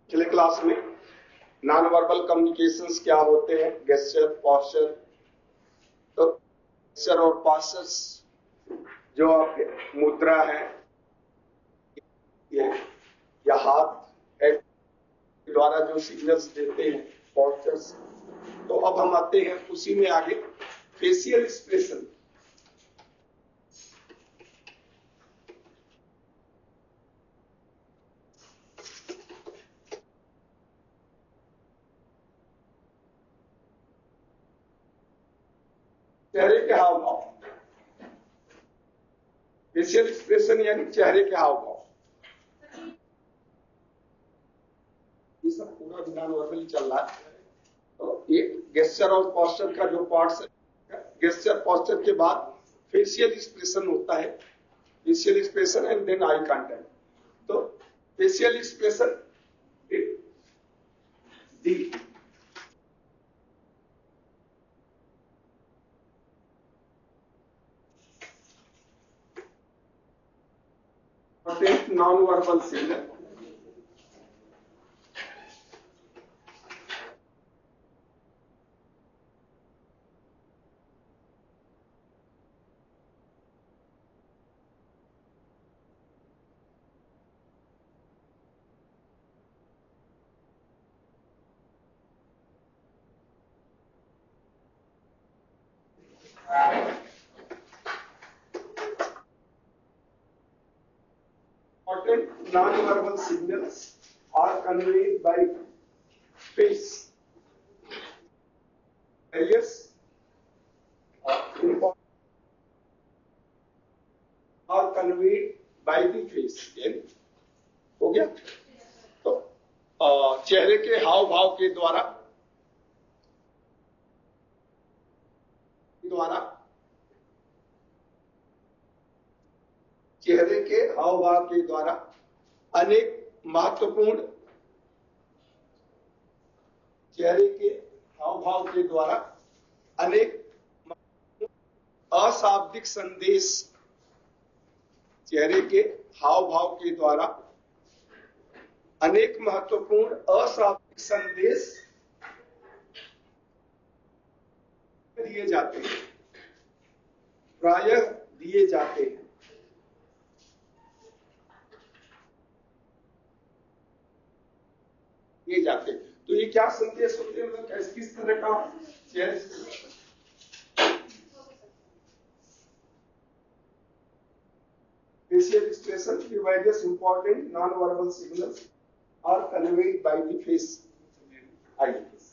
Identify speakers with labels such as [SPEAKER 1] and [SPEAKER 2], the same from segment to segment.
[SPEAKER 1] पिछले क्लास में non verbal communications क्या होते हैं, गेस्चर, पोस्चर। तो गेस्चर और पोस्चर्स जो आपके मुद्रा है या हाथ के द्वारा जो सिग्नल्स देते हैं पोस्चर्स। तो अब हम आते हैं उसी में आगे फेशियल एक्सप्रेशन। चेहरे के हाव भाव, फेशियल एक्सप्रेशन यानी चेहरे के हाव भाव। ये सब पूरा नॉन वर्बली चल रहा है। तो ये गेस्चर और पोस्चर का जो पार्ट्स है, गेस्चर पोस्चर के बाद फेशियल एक्सप्रेशन होता है, facial expression and then eye contact. तो facial expression the non verbal signal. Non-verbal signals are conveyed by face. Various are conveyed by the face. हो गया? तो चेहरे के हाव भाव के द्वारा चेहरे के हाव भाव के द्वारा अनेक महत्वपूर्ण चेहरे के हाव भाव के द्वारा अनेक अशाब्दिक संदेश, चेहरे के हाव भाव के द्वारा अनेक महत्वपूर्ण अशाब्दिक संदेश दिए जाते हैं, प्रायः दिए जाते हैं। ये जाते हैं। तो ये क्या संदेश होते हैं, मतलब किस तरह का facial expression, the various important non-verbal signals are conveyed by the face ideas.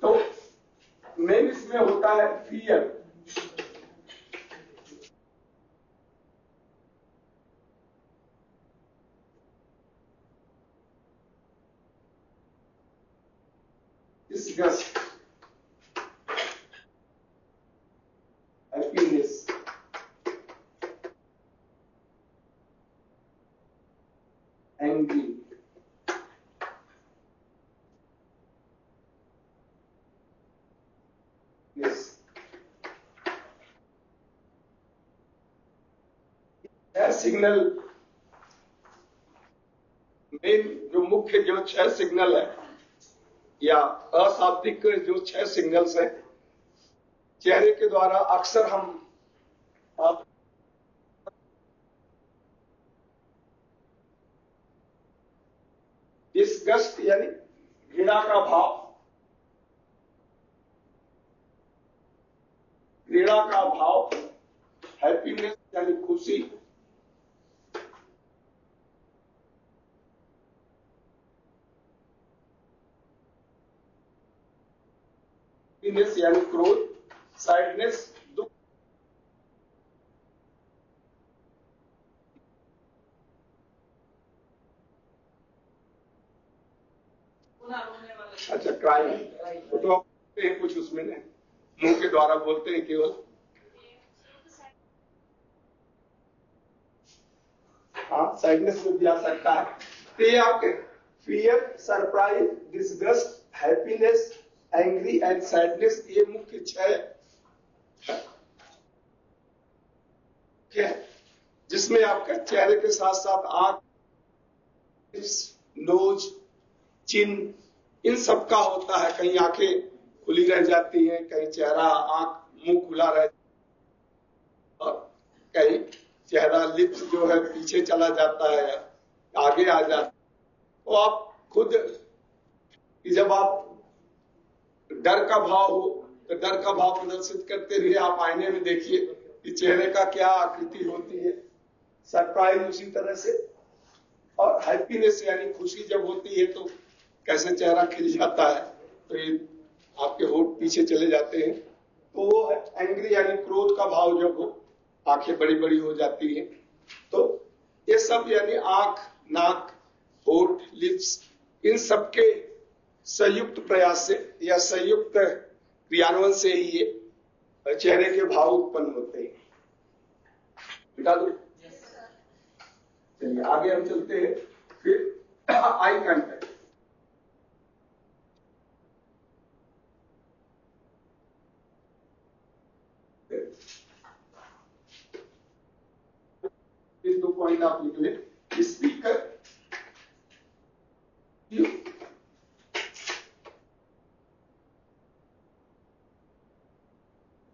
[SPEAKER 1] तो मेन इसमें होता है fear. disgust, happiness, angry, signal main जो मुख्य जो 6 सिग्नल है या अशाब्दिक जो 6 सिग्नल्स है, चेहरे के द्वारा अक्सर हम डिस्गस्ट यानी घृणा का भाव, घृणा का भाव, हैप्पीनेस यानी खुशी, हैप्पीनेस यानी क्रोध, सैडनेस दुख, अच्छा क्राइम तो कुछ उसमें नहीं, मुंह के द्वारा बोलते हैं केवल। सैडनेस में भी आ सकता है। तो ये आपके fear, surprise, disgust, happiness, angry and sadness, ये मुख्य छह है जिसमें आपका चेहरे के साथ साथ आंख, नोज, चिन, इन सब का होता है। कहीं आंखें खुली रह जाती हैं, कहीं चेहरा, आंख, मुंह खुला रह, और कहीं चेहरा, लिप्स जो है पीछे चला जाता है, आगे आ जाता है। तो आप खुद जब आप डर का भाव हो तो डर का भाव प्रदर्शित करते रहिए। आप आईने में देखिए कि चेहरे का क्या आकृति होती है। सरप्राइज उसी तरह से, और हैप्पीनेस यानी खुशी जब होती है तो कैसे चेहरा खिल जाता है, तो ये आपके होठ पीछे चले जाते हैं। तो वो एंग्री यानी क्रोध का भाव जब हो, आंखें बड़ी बड़ी हो जाती हैं। तो ये सब यानी आंख, नाक, होठ, लिप्स, इन सबके संयुक्त प्रयास से या संयुक्त क्रियान्वयन से ही ये चेहरे के भाव उत्पन्न होते हैं। बिठा दो। चलिए आगे हम चलते हैं। फिर आई कांटेक्ट। ये दो पॉइंट आप लिख लें। Speaker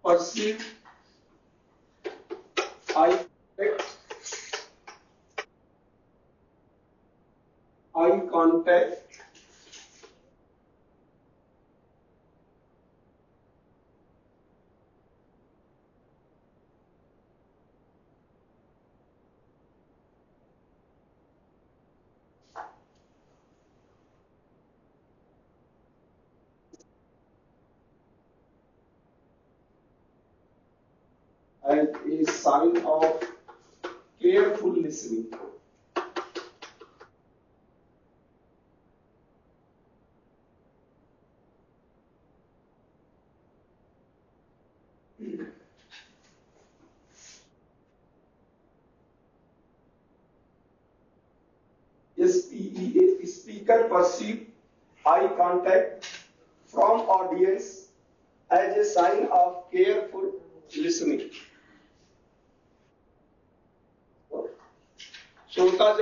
[SPEAKER 1] perceive eye contact as a sign of careful listening. Speaker perceive eye contact from audience as a sign of careful listening. श्रोता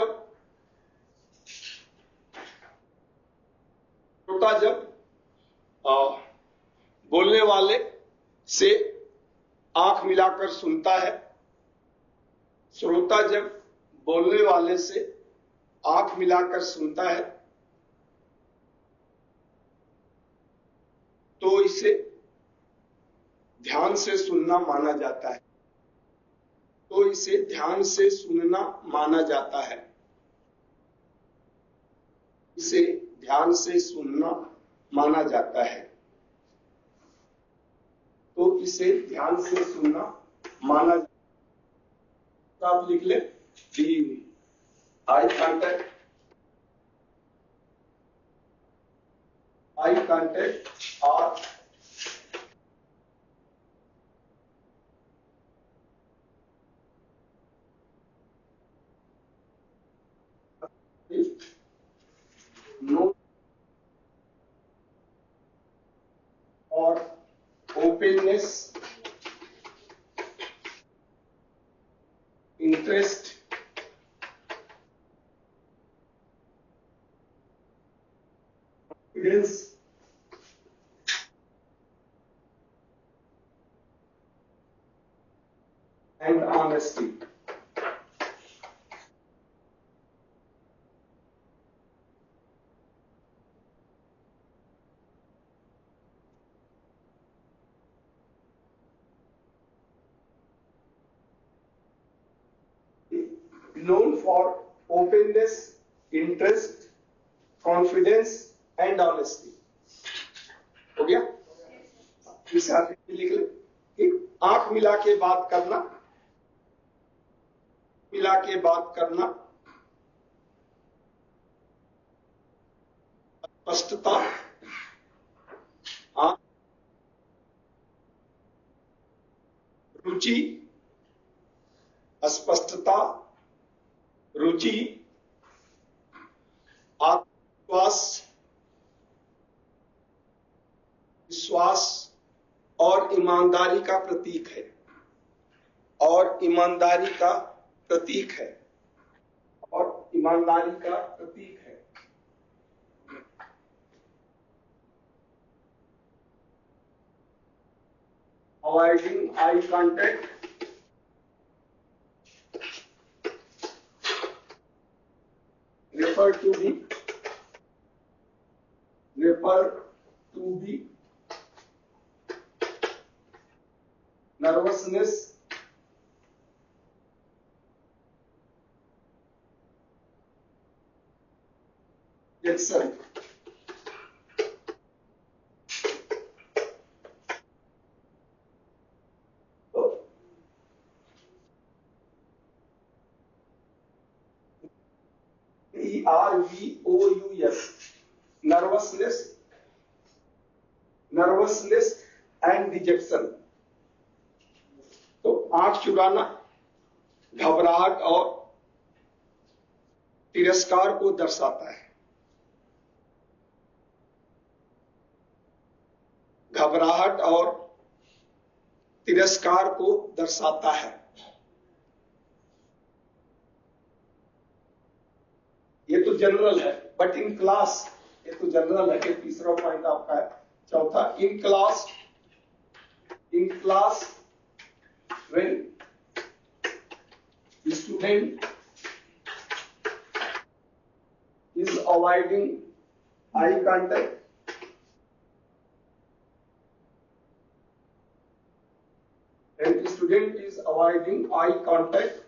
[SPEAKER 1] जब बोलने वाले से आंख मिलाकर सुनता है, श्रोता जब बोलने वाले से आंख मिलाकर सुनता है तो इसे ध्यान से सुनना माना जाता है। तो इसे ध्यान से सुनना माना जाता है। इसे ध्यान से सुनना माना जाता है। तो इसे ध्यान से सुनना माना जाता है। आप लिख ले आई कांटेक्ट और नो और openness, interest, confidence, and honesty. Known for openness, interest, confidence and honesty. हो गया? इसे आप लिख ले। आंख मिला के बात करना, मिला के बात करना, स्पष्टता, रुचि, अस्पष्टता, रुचि, आत्मविश्वास, विश्वास और ईमानदारी का प्रतीक है, और ईमानदारी का प्रतीक है, और ईमानदारी का प्रतीक है। Avoiding eye contact refer to be nervousness, rejection, nervous, nervousness and detection. तो आंख चुराना घबराहट और तिरस्कार को दर्शाता है। घबराहट और तिरस्कार को दर्शाता है। ये तो जनरल है, बट इन क्लास, ये तो जनरल है। तीसरा पॉइंट आपका है। चौथा, in class when student is avoiding eye contact, and student is avoiding eye contact,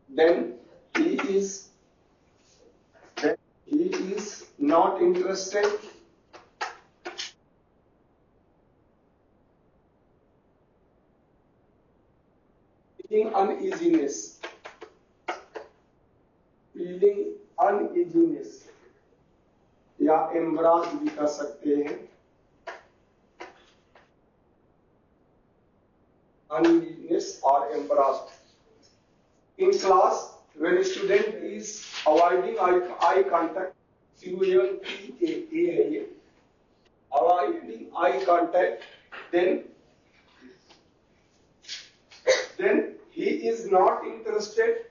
[SPEAKER 1] then he is not interested feeling uneasiness या embarrassed भी कर सकते हैं। uneasiness or embarrassed in class when a student is avoiding eye contact, CUNTA है ये, avoiding eye contact, then he is not interested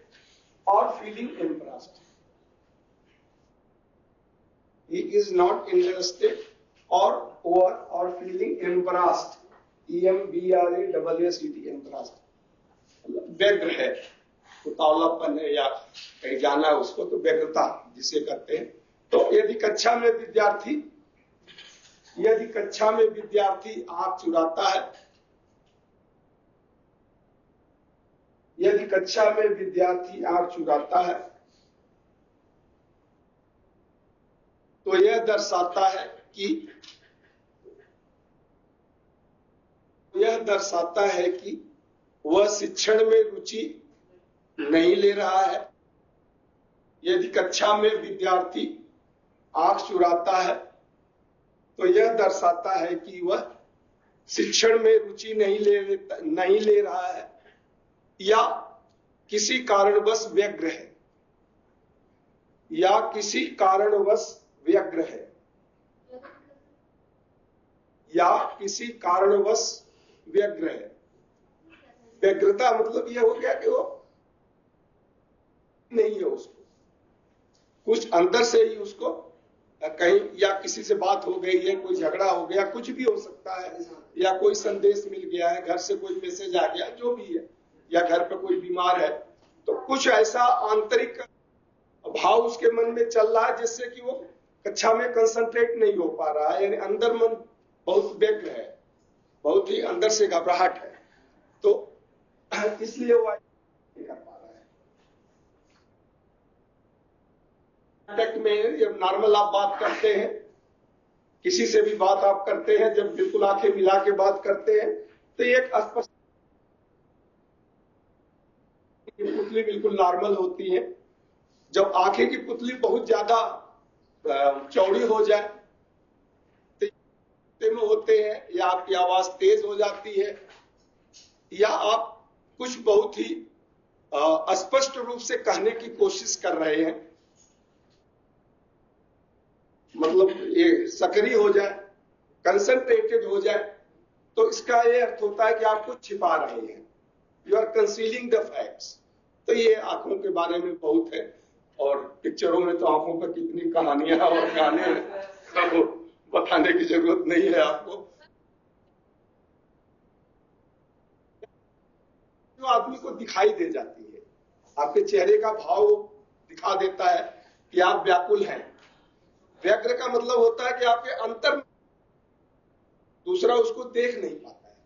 [SPEAKER 1] or feeling embarrassed. He is not interested or feeling embarrassed. EMBRASSED, embarrassed व्यग्र है, उतावलापन है या कहीं जाना है उसको, तो व्यग्रता जिसे कहते हैं। तो यदि कक्षा में विद्यार्थी आंख चुराता है, यदि कक्षा में विद्यार्थी आंख चुराता है, तो यह दर्शाता है कि वह शिक्षण में रुचि नहीं ले रहा है। यदि कक्षा में विद्यार्थी आंख चुराता है, तो यह दर्शाता है कि वह शिक्षण में रुचि नहीं ले रहा है, या किसी कारणवश व्यग्र है, या किसी कारणवश व्यग्र है, या किसी कारणवश व्यग्र है। व्यग्रता मतलब यह हो गया कि वो नहीं है, उसको कुछ अंदर से ही उसको कहीं, या किसी से बात हो गई है, कोई झगड़ा हो गया, कुछ भी हो सकता है, या कोई संदेश मिल गया है, घर से कोई मैसेज आ गया, जो भी है, या घर पर कोई बीमार है, तो कुछ ऐसा आंतरिक भाव उसके मन में चल रहा है जिससे कि वो कक्षा में कंसंट्रेट नहीं हो पा रहा है, यानी अंदर मन बहुत व्यग्र है, बहुत ही अंदर से घबराहट है, तो इसलिए वो नहीं कर पा रहा है। कांटेक्ट में जब नॉर्मल आप बात करते हैं, किसी से भी बात आप करते हैं, जब बिल्कुल आंखें मिला के बात करते हैं, तो एक स्पष्ट पुतली बिल्कुल नॉर्मल होती है। जब आंखें की पुतली बहुत ज्यादा चौड़ी हो जाए में होते हैं, या आपकी आवाज तेज हो जाती है, या आप कुछ बहुत ही स्पष्ट रूप से कहने की कोशिश कर रहे हैं, मतलब ये सक्रिय हो जाए, कंसंट्रेटेड हो जाए, तो इसका ये अर्थ होता है कि आप कुछ छिपा रहे हैं, you are concealing the facts. तो ये आंखों के बारे में बहुत है, और पिक्चरों में तो आंखों पर कितनी कहानियां और गाने हैं, सब बताने की जरूरत नहीं है आपको। जो आदमी को दिखाई दे जाती है, आपके चेहरे का भाव दिखा देता है कि आप व्याकुल हैं। व्यग्र का मतलब होता है कि आपके अंतर, दूसरा उसको देख नहीं पाता है।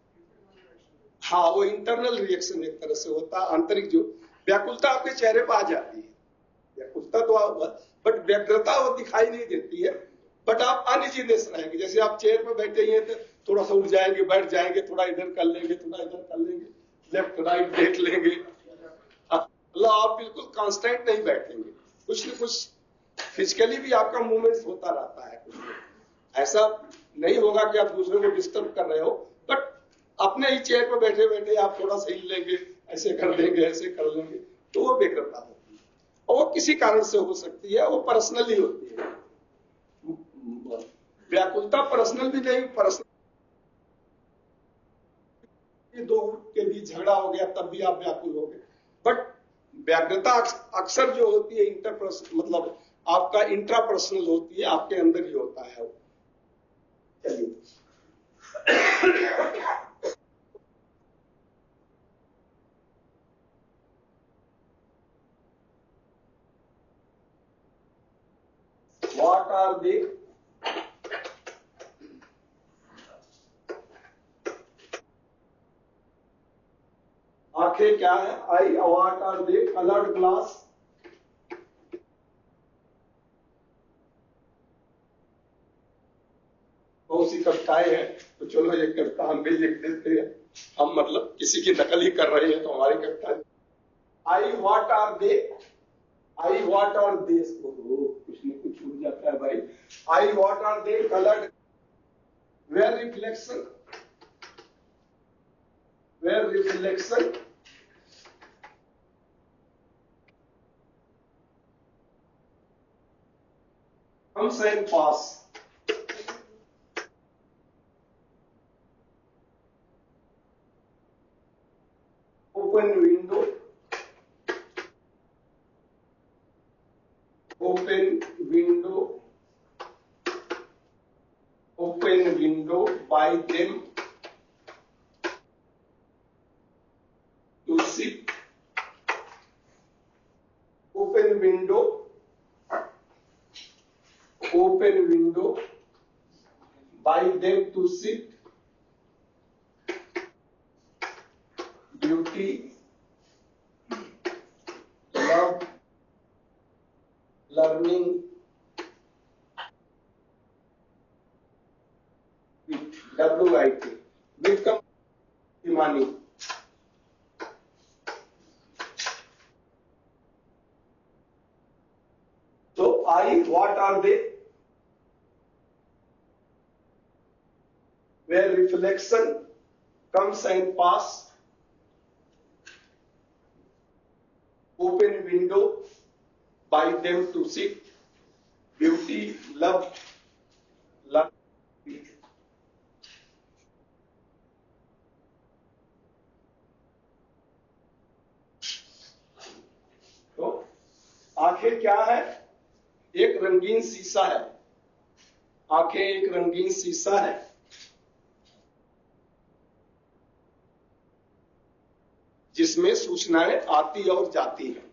[SPEAKER 1] हाँ, वो इंटरनल रिएक्शन एक तरह से होता है, आंतरिक जो व्याकुलता आपके चेहरे पर आ जाती है। व्याकुलता तो बट व्यग्रता वो दिखाई नहीं देती है, बट आप अनइजीनेस रहेंगे। जैसे आप चेयर पर बैठे हैं तो थोड़ा सा उठ जाएंगे, बैठ जाएंगे, थोड़ा इधर कर लेंगे, थोड़ा इधर कर लेंगे, लेफ्ट राइट देख लेंगे। मतलब आप बिल्कुल कांस्टेंट नहीं बैठेंगे, कुछ न कुछ फिजिकली भी आपका मूवमेंट होता रहता है। कुछ ऐसा नहीं होगा कि आप दूसरे को डिस्टर्ब कर रहे हो, बट अपने ही चेयर पर बैठे बैठे आप थोड़ा सा हिल लेंगे, ऐसे कर लेंगे, ऐसे कर लेंगे, तो वो व्यग्रता होती है। और वो किसी कारण से हो सकती है, वो पर्सनली होती है। व्याकुलता पर्सनल भी नहीं, पर्सनल दो के बीच झगड़ा हो गया तब भी आप व्याकुल हो गए। बट व्याग्रता अक्सर जो होती है इंटरपर्सनल, मतलब आपका इंट्रापर्सनल होती है, आपके अंदर ही होता है। चलिए, व्हाट आर दे? आंखें क्या है? I what are they? Coloured glass, बहुत सी कविताएं हैं, तो चलो ये कविता हम भी लिख देते हैं। हम मतलब किसी की नकल ही कर रहे हैं, तो हमारी कविता eye what are they, eye what are they, कुछ न कुछ हो जाता है भाई। Eye what are they? Coloured, where reflection, where reflection comes and pass, open window, open window, open window by them to sit, open window, open window by them to sit, beauty, love, learning, with WIT, with money. So I, what are they? Where reflection comes and pass, open window by them to sit, beauty, love, love. तो आंखें क्या है? एक रंगीन शीशा है। आंखें एक रंगीन शीशा है, जिसमें सूचनाएं आती और जाती हैं।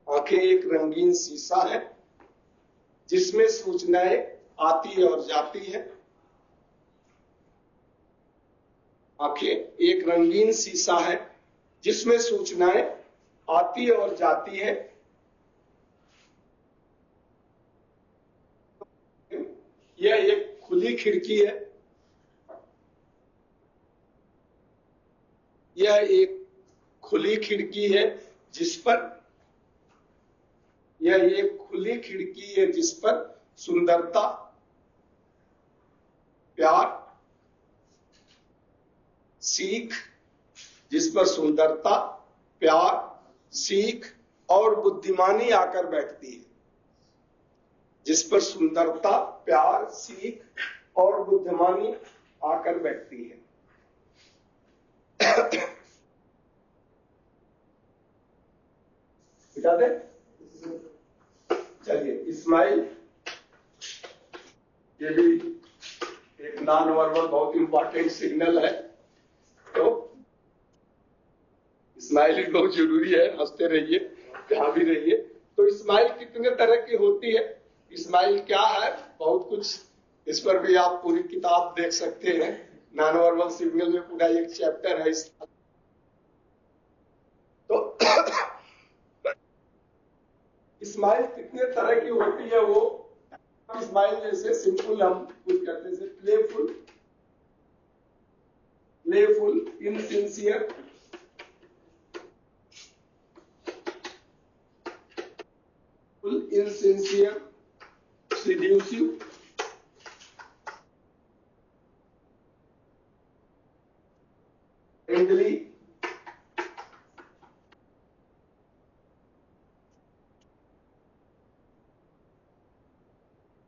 [SPEAKER 1] आंखें एक रंगीन शीशा है, जिसमें सूचनाएं आती और जाती हैं। आंखें एक रंगीन शीशा है, जिसमें सूचनाएं आती और जाती हैं। यह एक खुली खिड़की है, यह एक खुली खिड़की है जिस पर, यह एक खुली खिड़की है जिस पर सुंदरता, प्यार, सीख, जिस पर सुंदरता, प्यार, सीख और बुद्धिमानी आकर बैठती है। जिस पर सुंदरता, प्यार, सीख और बुद्धिमानी आकर बैठती है। बिठा दे। चलिए, स्माइल, ये भी एक नॉन वर्बल बहुत इंपॉर्टेंट सिग्नल है। तो स्माइल बहुत जरूरी है, हंसते रहिए, जहां भी रहिए। तो स्माइल कितने तरह की होती है, स्माइल क्या है, बहुत कुछ इस पर भी आप पूरी किताब देख सकते हैं। नॉन वर्बल सिग्नल में पूरा एक चैप्टर है इस। तो स्माइल कितने तरह की होती है, वो स्माइल जैसे सिंपल हम कुछ करते हैं, playful, insincere, insincere, seductive, friendly,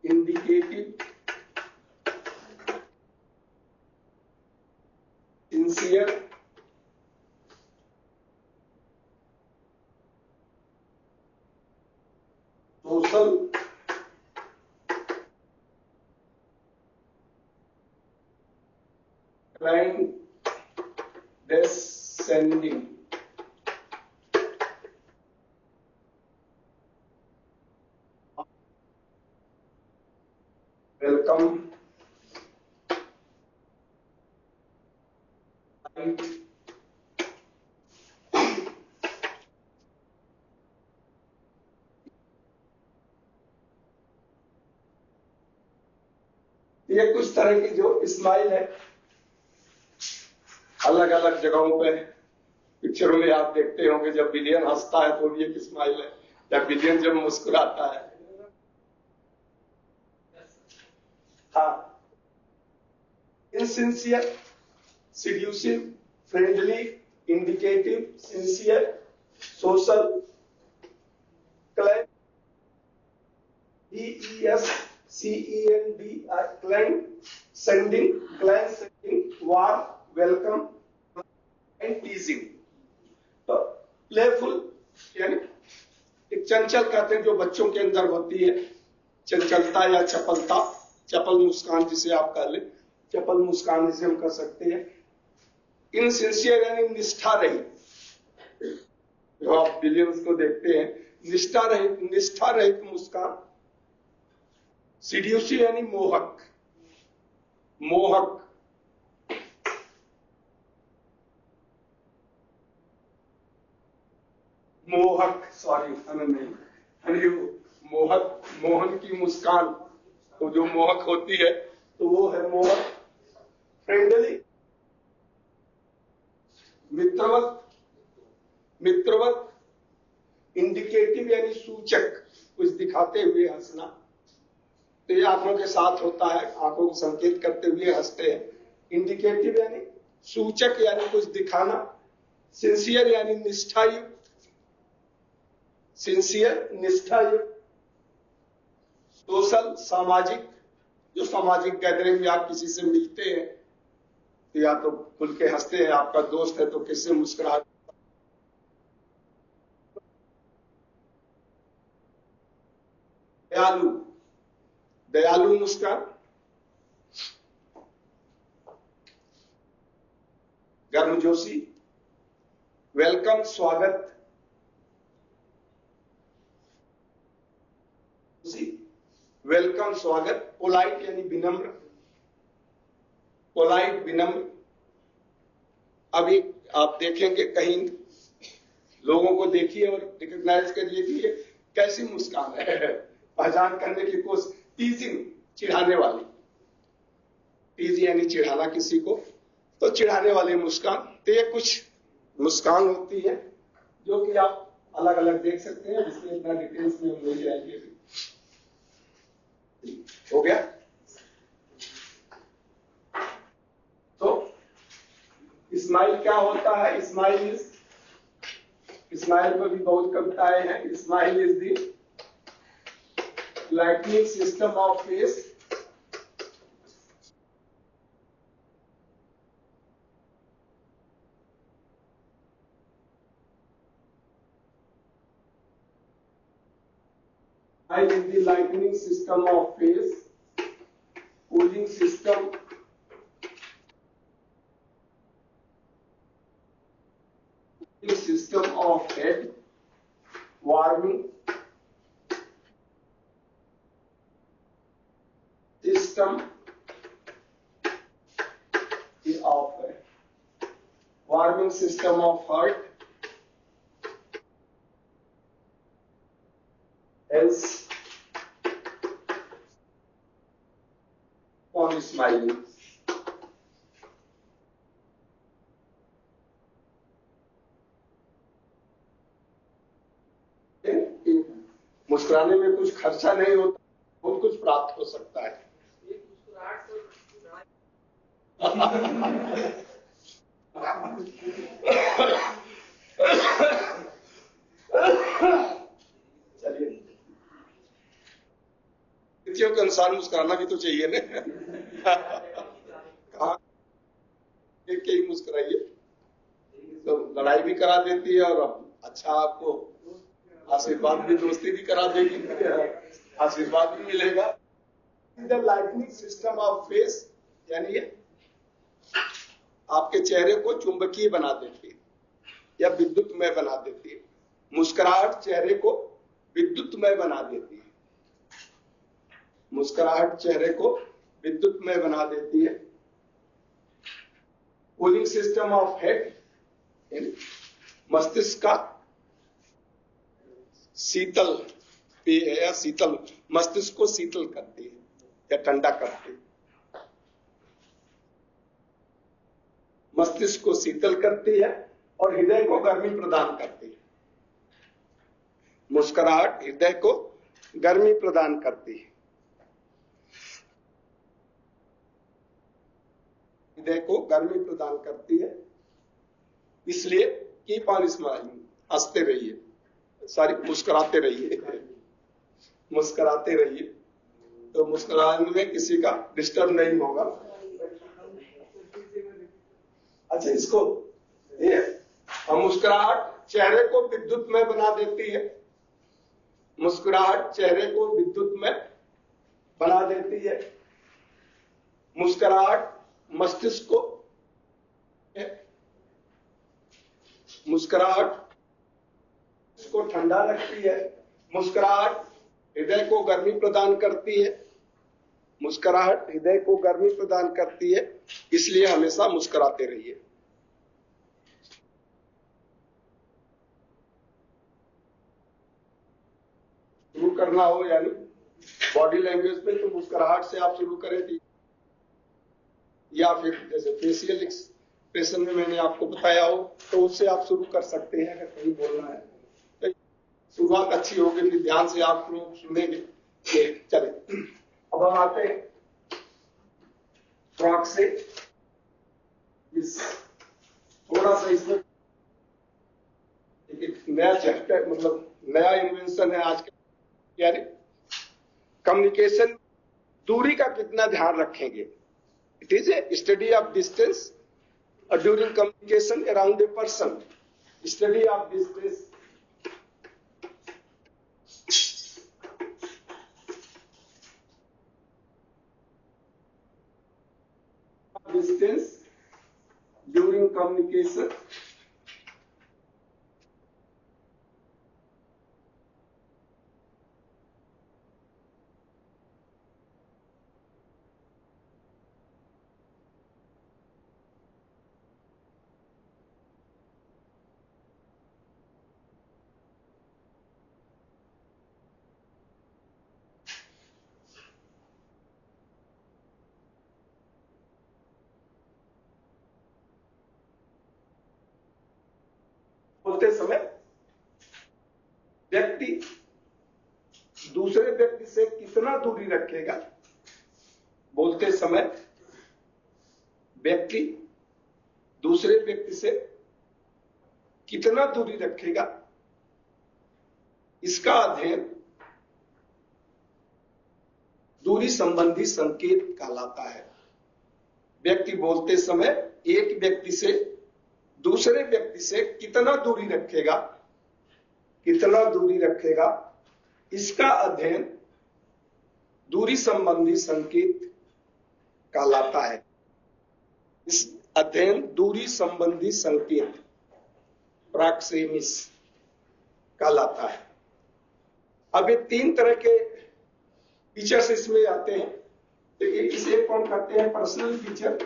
[SPEAKER 1] indicative, sincere, social, kind, descending. Welcome, right, ये कुछ तरह की जो स्माइल है, अलग अलग जगहों पे पिक्चरों में आप देखते होंगे, जब विलियन हंसता है तो भी एक स्माइल है, या विलियन जब मुस्कुराता है। हाँ, insincere, seductive, friendly, indicative, sincere, social, client, DESCENDI, client, sending, warm, welcome, and teasing. तो प्लेफुल यानी एक चंचल कहते हैं जो बच्चों के अंदर होती है, चंचलता या चपलता, चपल मुस्कान जिसे आप कह ले, चपल मुस्कान जिसे हम कह सकते हैं। इनसिंसियर यानी निष्ठा रहित, जो आप विलियम्स को देखते हैं, निष्ठा रहित मुस्कान। सीड्यूसिव यानी मोहक, मोहन की मुस्कान, तो जो मोहक होती है तो वो है मोहक। फ्रेंडली, मित्रवत, इंडिकेटिव यानी सूचक, कुछ दिखाते हुए हंसना, तो ये आंखों के साथ होता है, आंखों को संकेत करते हुए हंसते हैं। इंडिकेटिव यानी सूचक यानी कुछ दिखाना। सिंसियर यानी निष्ठायुक्त, सोशल सामाजिक, जो सामाजिक गैदरिंग में आप किसी से मिलते हैं तो या तो खुल के हंसते हैं, आपका दोस्त है तो किससे मुस्कुरा। दयालु मुस्कान। गर्मजोशी, वेलकम स्वागत। वेलकम स्वागत। पोलाइट यानी विनम्र, विनम्र। अभी आप देखेंगे कहीं लोगों को देखिए और रिकॉग्नाइज करिए कि ये कैसी मुस्कान है, पहचान करने की कोशिश। टीजिंग, चिढ़ाने वाली, टीज यानी चिढ़ाना किसी को, तो चिढ़ाने वाली मुस्कान। तो ये कुछ मुस्कान होती है जो कि आप अलग अलग देख सकते हैं, जिसमें इतना डिटेल्स में हम नहीं जाएंगे। हो गया। तो स्माइल क्या होता है? स्माइल में भी बहुत कविताएं हैं। Smile is the lightning system of face, smile is the lightning system of face, cooling system of head, warming system of warming system of heart, else on smiling. मुस्कुराने में कुछ खर्चा नहीं होता, बहुत कुछ प्राप्त हो सकता है। चलिए, तिथियों के अनुसार मुस्कुराना भी तो चाहिए ना। कहा एक के ही मुस्कुराइए तो लड़ाई भी करा देती है और अच्छा आपको आशीर्वाद भी, दोस्ती भी करा देगी, आशीर्वाद भी मिलेगा। The lightning system of face यानी ये आपके चेहरे को चुंबकीय बना देती है या विद्युतमय बना देती है। मुस्कुराहट चेहरे को विद्युतमय बना देती है। मुस्कुराहट चेहरे को विद्युतमय बना देती है। कूलिंग सिस्टम ऑफ हेड, मस्तिष्क का शीतल या शीतल, मस्तिष्क को शीतल करती है या ठंडा करती है। मस्तिष्क को शीतल करती है और हृदय को गर्मी प्रदान करती है। मुस्कुराहट हृदय को गर्मी प्रदान करती है। हृदय को गर्मी प्रदान करती है। इसलिए कीप ऑन स्माइलिंग, हंसते रहिए, सॉरी मुस्कुराते रहिए, मुस्कुराते रहिए। तो मुस्कुराने में किसी का डिस्टर्ब नहीं होगा। अच्छा, इसको ये मुस्कुराहट चेहरे को विद्युतमय बना देती है। मुस्कुराहट चेहरे को विद्युतमय बना देती है। मुस्कुराहट मस्तिष्क को, मुस्कुराहट को ठंडा रखती है। मुस्कुराहट हृदय को गर्मी प्रदान करती है। मुस्कुराहट हृदय को गर्मी प्रदान करती है। इसलिए हमेशा मुस्कुराते रहिए। शुरू करना हो यानी बॉडी लैंग्वेज पे तो मुस्कुराहट से आप शुरू करें थी, या फिर जैसे फेशियल एक्सप्रेशन में मैंने आपको बताया हो तो उससे आप शुरू कर सकते हैं। अगर कहीं बोलना है तो शुरुआत अच्छी होगी, फिर ध्यान से आप लोग सुनेंगे। चले, अब हम आते हैं फ्रॉक से। थोड़ा सा इसमें एक नया चैप्टर, मतलब नया इन्वेंशन है आज के, यानी कम्युनिकेशन दूरी का कितना ध्यान रखेंगे। It is a study of distance during communication around a person. Study of distance, distance during communication बोलते समय व्यक्ति दूसरे व्यक्ति से कितना दूरी रखेगा। बोलते समय व्यक्ति दूसरे व्यक्ति से कितना दूरी रखेगा, इसका अध्ययन दूरी संबंधी संकेत कहलाता है। व्यक्ति बोलते समय एक व्यक्ति से दूसरे व्यक्ति से कितना दूरी रखेगा, इसका अध्ययन दूरी संबंधी संकेत कहलाता है। इस अध्ययन दूरी संबंधी संकेत प्रॉक्सिमिक्स कहलाता है। अब ये 3 तरह के फीचर्स इसमें आते हैं। तो इसे कौन कहते हैं? Personal feature.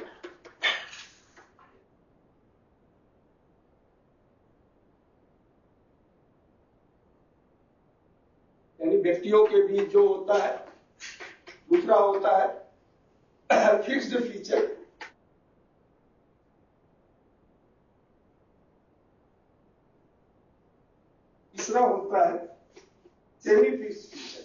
[SPEAKER 1] यानी व्यक्तियों के बीच जो होता है। दूसरा होता है फिक्स्ड फीचर। तीसरा होता है सेमी फिक्स्ड फीचर।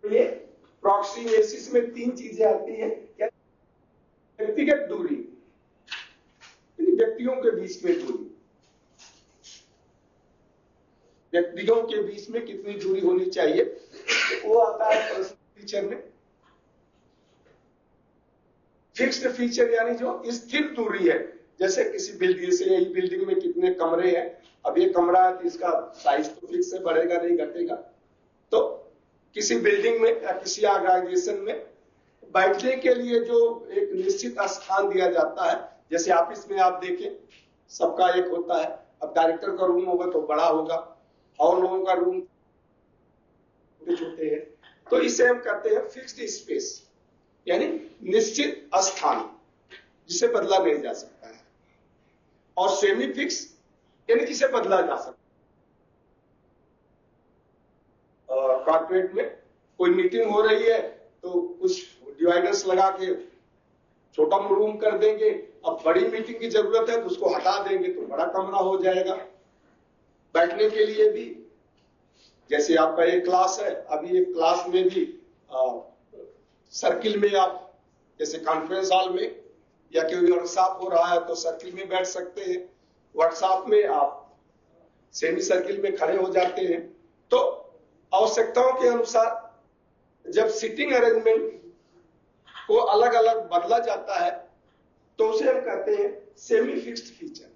[SPEAKER 1] ये प्रॉक्सिमेसिस में 3 चीजें आती हैं। व्यक्तिगत दूरी, व्यक्तियों के बीच में दूरी, व्यक्तियों के बीच में कितनी दूरी होनी चाहिए, वो आता है पर्सनल फीचर में। फिक्स्ड फीचर यानी जो स्थिर दूरी है, जैसे किसी बिल्डिंग से यही बिल्डिंग में कितने कमरे हैं, अब ये कमरा है तो इसका साइज तो फिक्स है, बढ़ेगा नहीं घटेगा। तो किसी बिल्डिंग में या किसी ऑर्गेनाइजेशन में बैठने के लिए जो एक निश्चित स्थान दिया जाता है, जैसे ऑफिस में आप देखें सबका एक होता है। अब डायरेक्टर का रूम होगा तो बड़ा होगा और लोगों का रूम छोटे हैं, तो इसे हम कहते हैं फिक्स्ड स्पेस, यानी निश्चित स्थान जिसे बदला नहीं जा सकता है। और सेमी फिक्स यानी जिसे बदला जा सकता है। कॉर्पोरेट में कोई मीटिंग हो रही है तो कुछ डिवाइडर्स लगा के छोटा रूम कर देंगे। अब बड़ी मीटिंग की जरूरत है तो उसको हटा देंगे तो बड़ा कमरा हो जाएगा। बैठने के लिए भी जैसे आपका एक क्लास है, अभी एक क्लास में भी सर्किल में आप जैसे कॉन्फ्रेंस हॉल में या कोई वर्कशॉप हो रहा है तो सर्किल में बैठ सकते हैं। वर्कशॉप में आप सेमी सर्किल में खड़े हो जाते हैं। तो आवश्यकताओं के अनुसार जब सीटिंग अरेंजमेंट को अलग अलग बदला जाता है तो उसे हम कहते हैं semi fixed feature.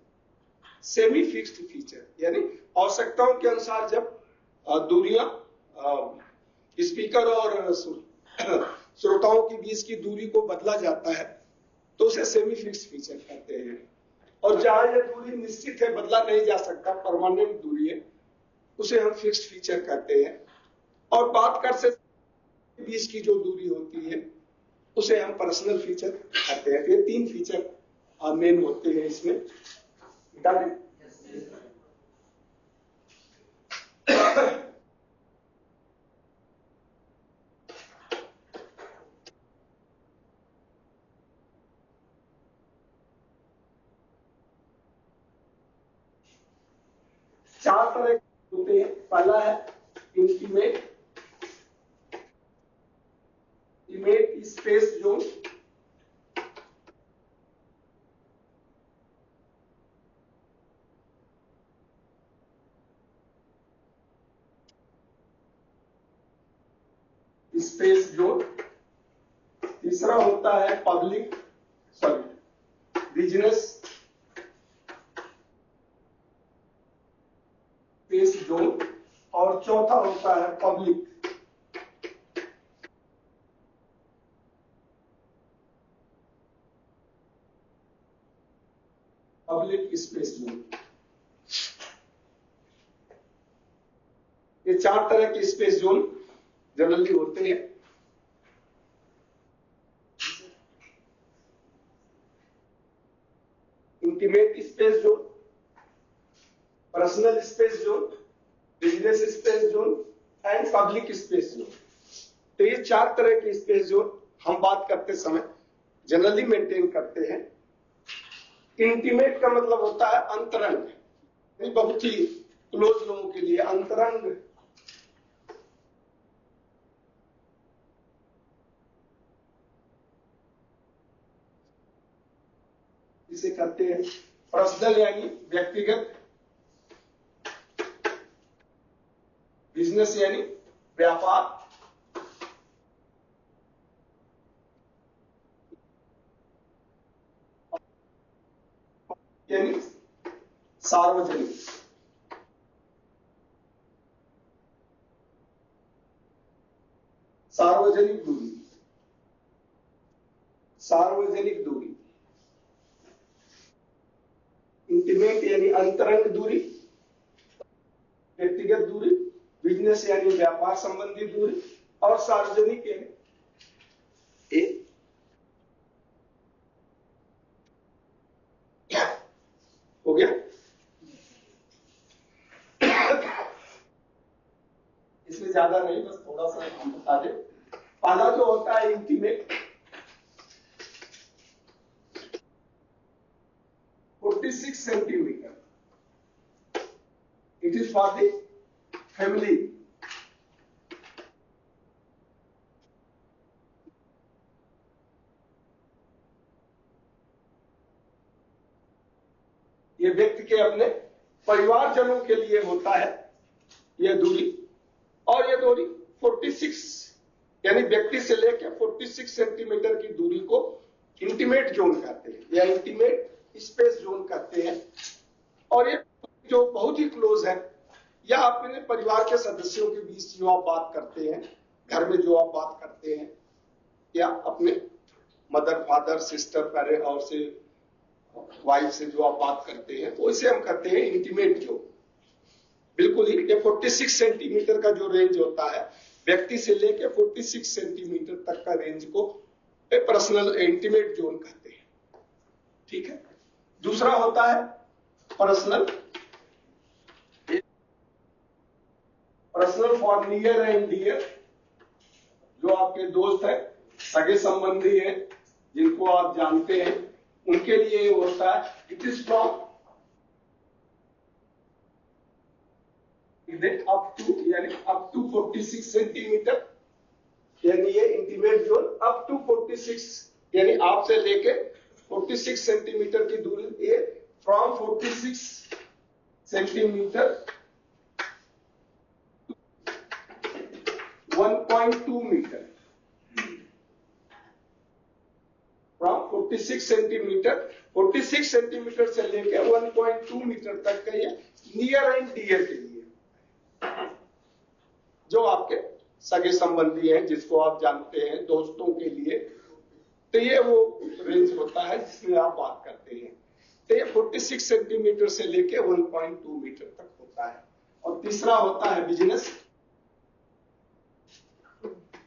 [SPEAKER 1] Semi fixed feature यानी आवश्यकताओं के अनुसार जब दूरियां स्पीकर और श्रोताओं के बीच की दूरी को बदला जाता है तो उसे सेमी फिक्स्ड फीचर कहते हैं। और जहां यह दूरी निश्चित है, बदला नहीं जा सकता, परमानेंट दूरी है, उसे हम फिक्स्ड फीचर कहते हैं। और बात कर से बीच की जो दूरी होती है उसे हम पर्सनल फीचर कहते हैं। ये 3 फीचर मेन होते हैं इसमें। चार तरह होते हैं। पहला है intimate space zone. Space zone. तीसरा होता है बिजनेस स्पेस जोन। और चौथा होता है पब्लिक स्पेस जोन। ये 4 तरह के स्पेस जोन जनरली होते हैं। Intimate space zone, personal space zone, business space zone and public space zone. तो ये 4 तरह के स्पेस जोन हम बात करते समय जनरली मेंटेन करते हैं। इंटीमेट का मतलब होता है अंतरंग, यानी बहुत ही क्लोज लोगों के लिए अंतरंग। इसे कहते हैं पर्सनल यानी व्यक्तिगत, बिजनेस यानी व्यापार, यानी सार्वजनिक। सार्वजनिक दूरी, सार्वजनिक दूरी। इंटीमेट यानी अंतरंग दूरी, व्यक्तिगत दूरी, बिजनेस यानी व्यापार संबंधी दूरी, और सार्वजनिक यानी हो गया। इसमें ज्यादा नहीं, बस थोड़ा सा हम बता दें। पहला जो होता है intimate, 46 centimetre, it is for the family. ये व्यक्ति के अपने परिवारजनों के लिए होता है यह दूरी, और यह दूरी 46 यानी व्यक्ति से लेकर 46 सेंटीमीटर की दूरी को इंटीमेट जोन कहते हैं या इंटीमेट स्पेस जोन कहते हैं। और ये जो बहुत ही क्लोज है, या अपने परिवार के सदस्यों के बीच जो आप बात करते हैं, घर में जो आप बात करते हैं, या अपने मदर फादर सिस्टर पेरेंट और से वाइफ से जो आप बात करते हैं, तो इसे हम कहते हैं इंटीमेट जोन। बिल्कुल ही ये 46 सेंटीमीटर का जो रेंज होता है, व्यक्ति से लेकर 46 सेंटीमीटर तक का रेंज को पर्सनल इंटीमेट जोन कहते हैं। ठीक है। दूसरा होता है personal, personal for near and dear, जो आपके दोस्त हैं, सगे संबंधी हैं, जिनको आप जानते हैं, उनके लिए ये होता है it is from up to, यानी अप टू 46 सेंटीमीटर, यानी ये इंटीमेट जोन अप टू 46 यानी आपसे लेके 46 सेंटीमीटर की दूरी, ये from 46 centimetre 1.2 metre, from 46 centimetre, 46 सेंटीमीटर से लेकर 1.2 मीटर तक का ये नियर एंड डियर के लिए, जो आपके सगे संबंधी हैं, जिसको आप जानते हैं, दोस्तों के लिए, तो ये वो रेंज होता है जिसमें आप बात करते हैं। तो ये 46 सेंटीमीटर से लेकर 1.2 मीटर तक होता है। और तीसरा होता है बिजनेस,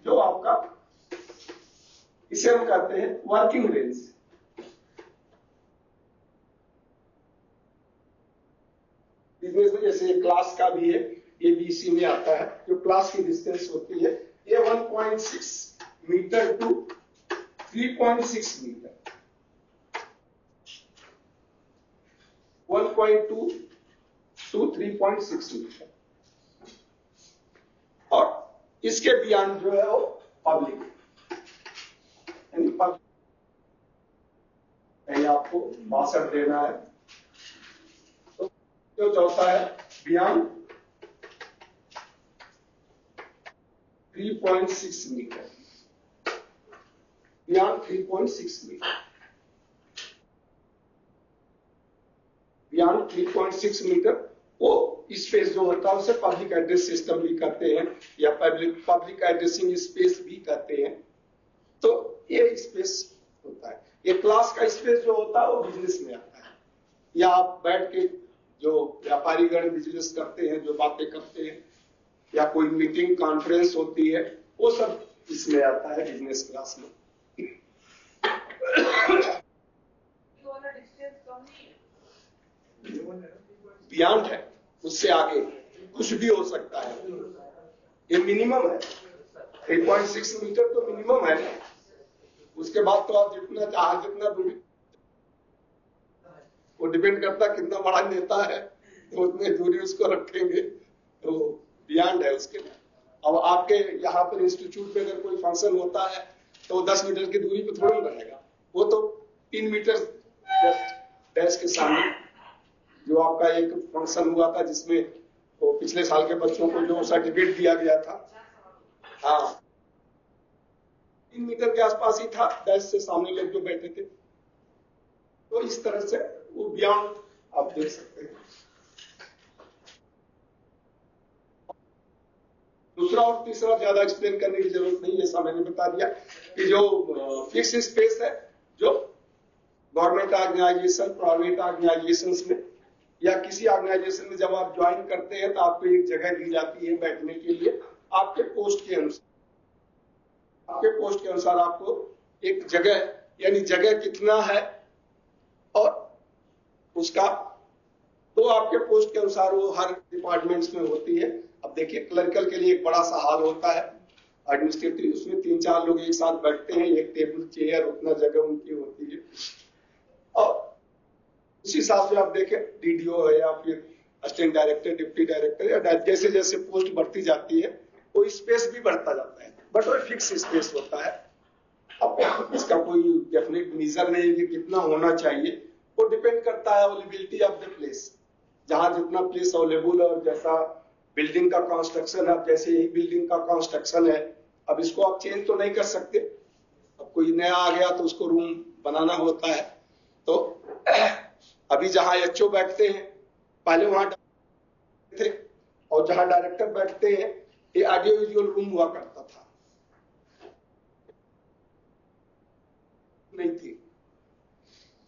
[SPEAKER 1] जो आपका, इसे हम कहते हैं वर्किंग रेंज। बिजनेस में जैसे क्लास का भी है, ये भी इसी में आता है, जो क्लास की डिस्टेंस होती है, ये 1.6 metre to 3.6 metre, 1.2 to 3.6 metre. और इसके बियॉन्ड जो है वो पब्लिक, यानी कहीं आपको भाषण देना है, तो जो चौथा है beyond 3.6 metre, beyond 3.6 metre, beyond 3.6 metre, वो स्पेस जो होता है उसे पब्लिक एड्रेस सिस्टम भी कहते हैं, या पब्लिक एड्रेसिंग स्पेस भी कहते हैं। तो ये स्पेस होता है। ये क्लास का स्पेस जो होता है वो बिजनेस में आता है, या आप बैठ के जो व्यापारीगण बिजनेस करते हैं, जो बातें करते हैं, या कोई मीटिंग कॉन्फ्रेंस होती है, वो सब इसमें आता है बिजनेस क्लास में। बियॉन्ड है, उससे आगे कुछ भी हो सकता है, ये मिनिमम है। 3.6 मीटर तो मिनिमम है ना, उसके बाद तो आप जितना चाहे जितना दूरी वो डिपेंड करता है कितना बड़ा नेता है तो उतनी दूरी उसको रखेंगे, तो बियॉन्ड है उसके लिए। अब आपके यहाँ पर इंस्टीट्यूट में अगर कोई फंक्शन होता है तो 10 मीटर की दूरी पे थोड़ा रहेगा, वो तो 3 मीटर डैश के सामने। जो आपका एक फंक्शन हुआ था जिसमें वो पिछले साल के बच्चों को जो सर्टिफिकेट दिया गया था, हाँ 3 मीटर के आसपास ही था, डैश से सामने लोग जो बैठे थे। तो इस तरह से वो बियॉन्ड आप देख सकते हैं। दूसरा और तीसरा ज्यादा एक्सप्लेन करने की जरूरत नहीं है, ऐसा मैंने बता दिया कि जो फिक्स स्पेस है, जो गवर्नमेंट ऑर्गेनाइजेशन, प्राइवेट ऑर्गेनाइजेशन में या किसी ऑर्गेनाइजेशन में जब आप ज्वाइन करते हैं तो आपको एक जगह दी जाती है बैठने के लिए, आपके पोस्ट के अनुसार। आपके पोस्ट के अनुसार आपको एक जगह, यानी जगह कितना है और उसका, तो आपके पोस्ट के अनुसार वो हर डिपार्टमेंट्स में होती है। अब देखिए क्लरिकल के लिए एक बड़ा सा हॉल होता है एडमिनिस्ट्रेटिव, उसमें 3-4 लोग एक साथ बैठते हैं, एक टेबल चेयर उतना जगह उनकी होती है। और उस हिसाब से आप देखें डीडीओ है या फिर असिस्टेंट डायरेक्टर, डिप्टी डायरेक्टर, या जैसे जैसे पोस्ट बढ़ती जाती है वो स्पेस भी बढ़ता जाता है, बट वो फिक्स स्पेस होता है। अब इसका कोई डेफिनेट मेजर नहीं है कि कितना होना चाहिए, वो डिपेंड करता है अवेलेबिलिटी ऑफ द प्लेस, जहां जितना प्लेस अवेलेबल है और जैसा बिल्डिंग का कंस्ट्रक्शन है। जैसे ही बिल्डिंग का कंस्ट्रक्शन है, अब इसको आप चेंज तो नहीं कर सकते, अब कोई नया आ गया तो उसको रूम बनाना होता है। तो अभी जहां एचओ बैठते हैं पहले वहां थे, और जहां डायरेक्टर बैठते हैं ये ऑडियो विजुअल रूम हुआ करता था, नहीं थी।